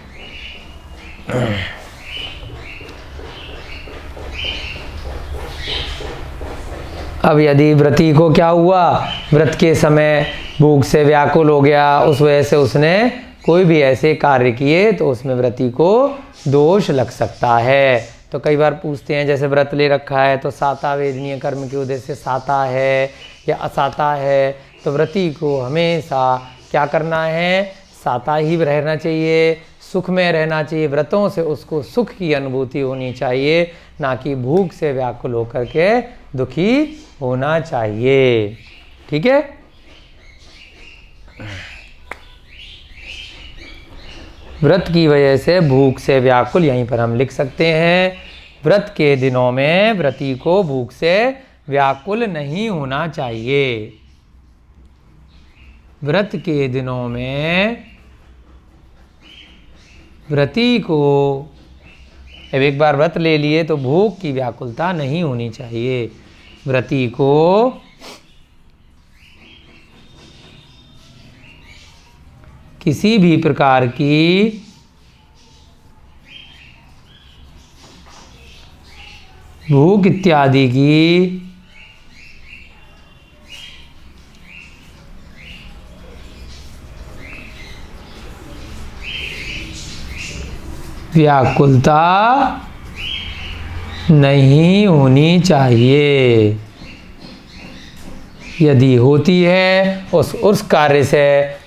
अब यदि व्रती को क्या हुआ, व्रत के समय भूख से व्याकुल हो गया, उस वजह से उसने कोई भी ऐसे कार्य किए तो उसमें व्रती को दोष लग सकता है। तो कई बार पूछते हैं जैसे व्रत ले रखा है तो साता वेदनीय कर्म के उद्देश्य से साता है या असाता है, तो व्रती को हमेशा क्या करना है, साता ही रहना चाहिए, सुख में रहना चाहिए। व्रतों से उसको सुख की अनुभूति होनी चाहिए, ना कि भूख से व्याकुल होकर के दुखी होना चाहिए। ठीक है। व्रत की वजह से भूख से व्याकुल, यहीं पर हम लिख सकते हैं, व्रत के दिनों में व्रती को भूख से व्याकुल नहीं होना चाहिए। व्रत के दिनों में व्रती को अब एक बार व्रत ले लिए तो भूख की व्याकुलता नहीं होनी चाहिए। व्रती को किसी भी प्रकार की भूख इत्यादि की व्याकुलता नहीं होनी चाहिए। यदि होती है उस कार्य से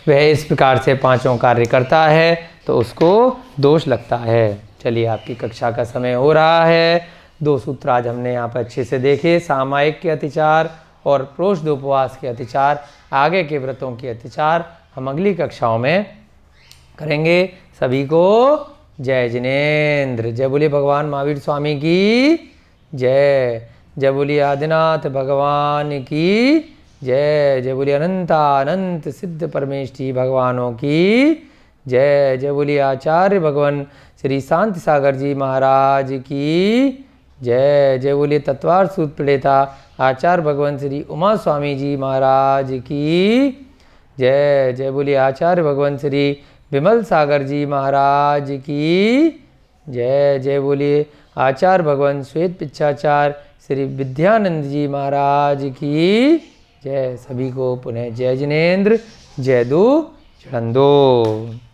वह इस प्रकार से पांचों कार्य करता है तो उसको दोष लगता है। चलिए, आपकी कक्षा का समय हो रहा है। 2 सूत्र आज हमने यहाँ पर अच्छे से देखे, सामायिक के अतिचार और प्रोष्ठोपवास के अतिचार। आगे के व्रतों के अतिचार हम अगली कक्षाओं में करेंगे। सभी को जय जिनेन्द्र। जय बोलिए भगवान महावीर स्वामी की जय। जय बोलिए आदिनाथ भगवान की जय। जय बोलिए अनंत सिद्ध परमेष्ठी भगवानों की जय। जय बोलिए आचार्य भगवान श्री शांति सागर जी महाराज की जय। जय बोलिए तत्वार्थ सूत्र प्रणेता आचार्य भगवान श्री उमा स्वामी जी महाराज की जय। जय बोलिए आचार्य भगवान श्री विमल सागर जी महाराज की जय। जय बोलिए आचार्य भगवान श्वेत पिच्छाचार्य श्री विद्यानंद जी महाराज की जय। सभी को पुनः जय जिनेन्द्र, जय दो जड़ंदो।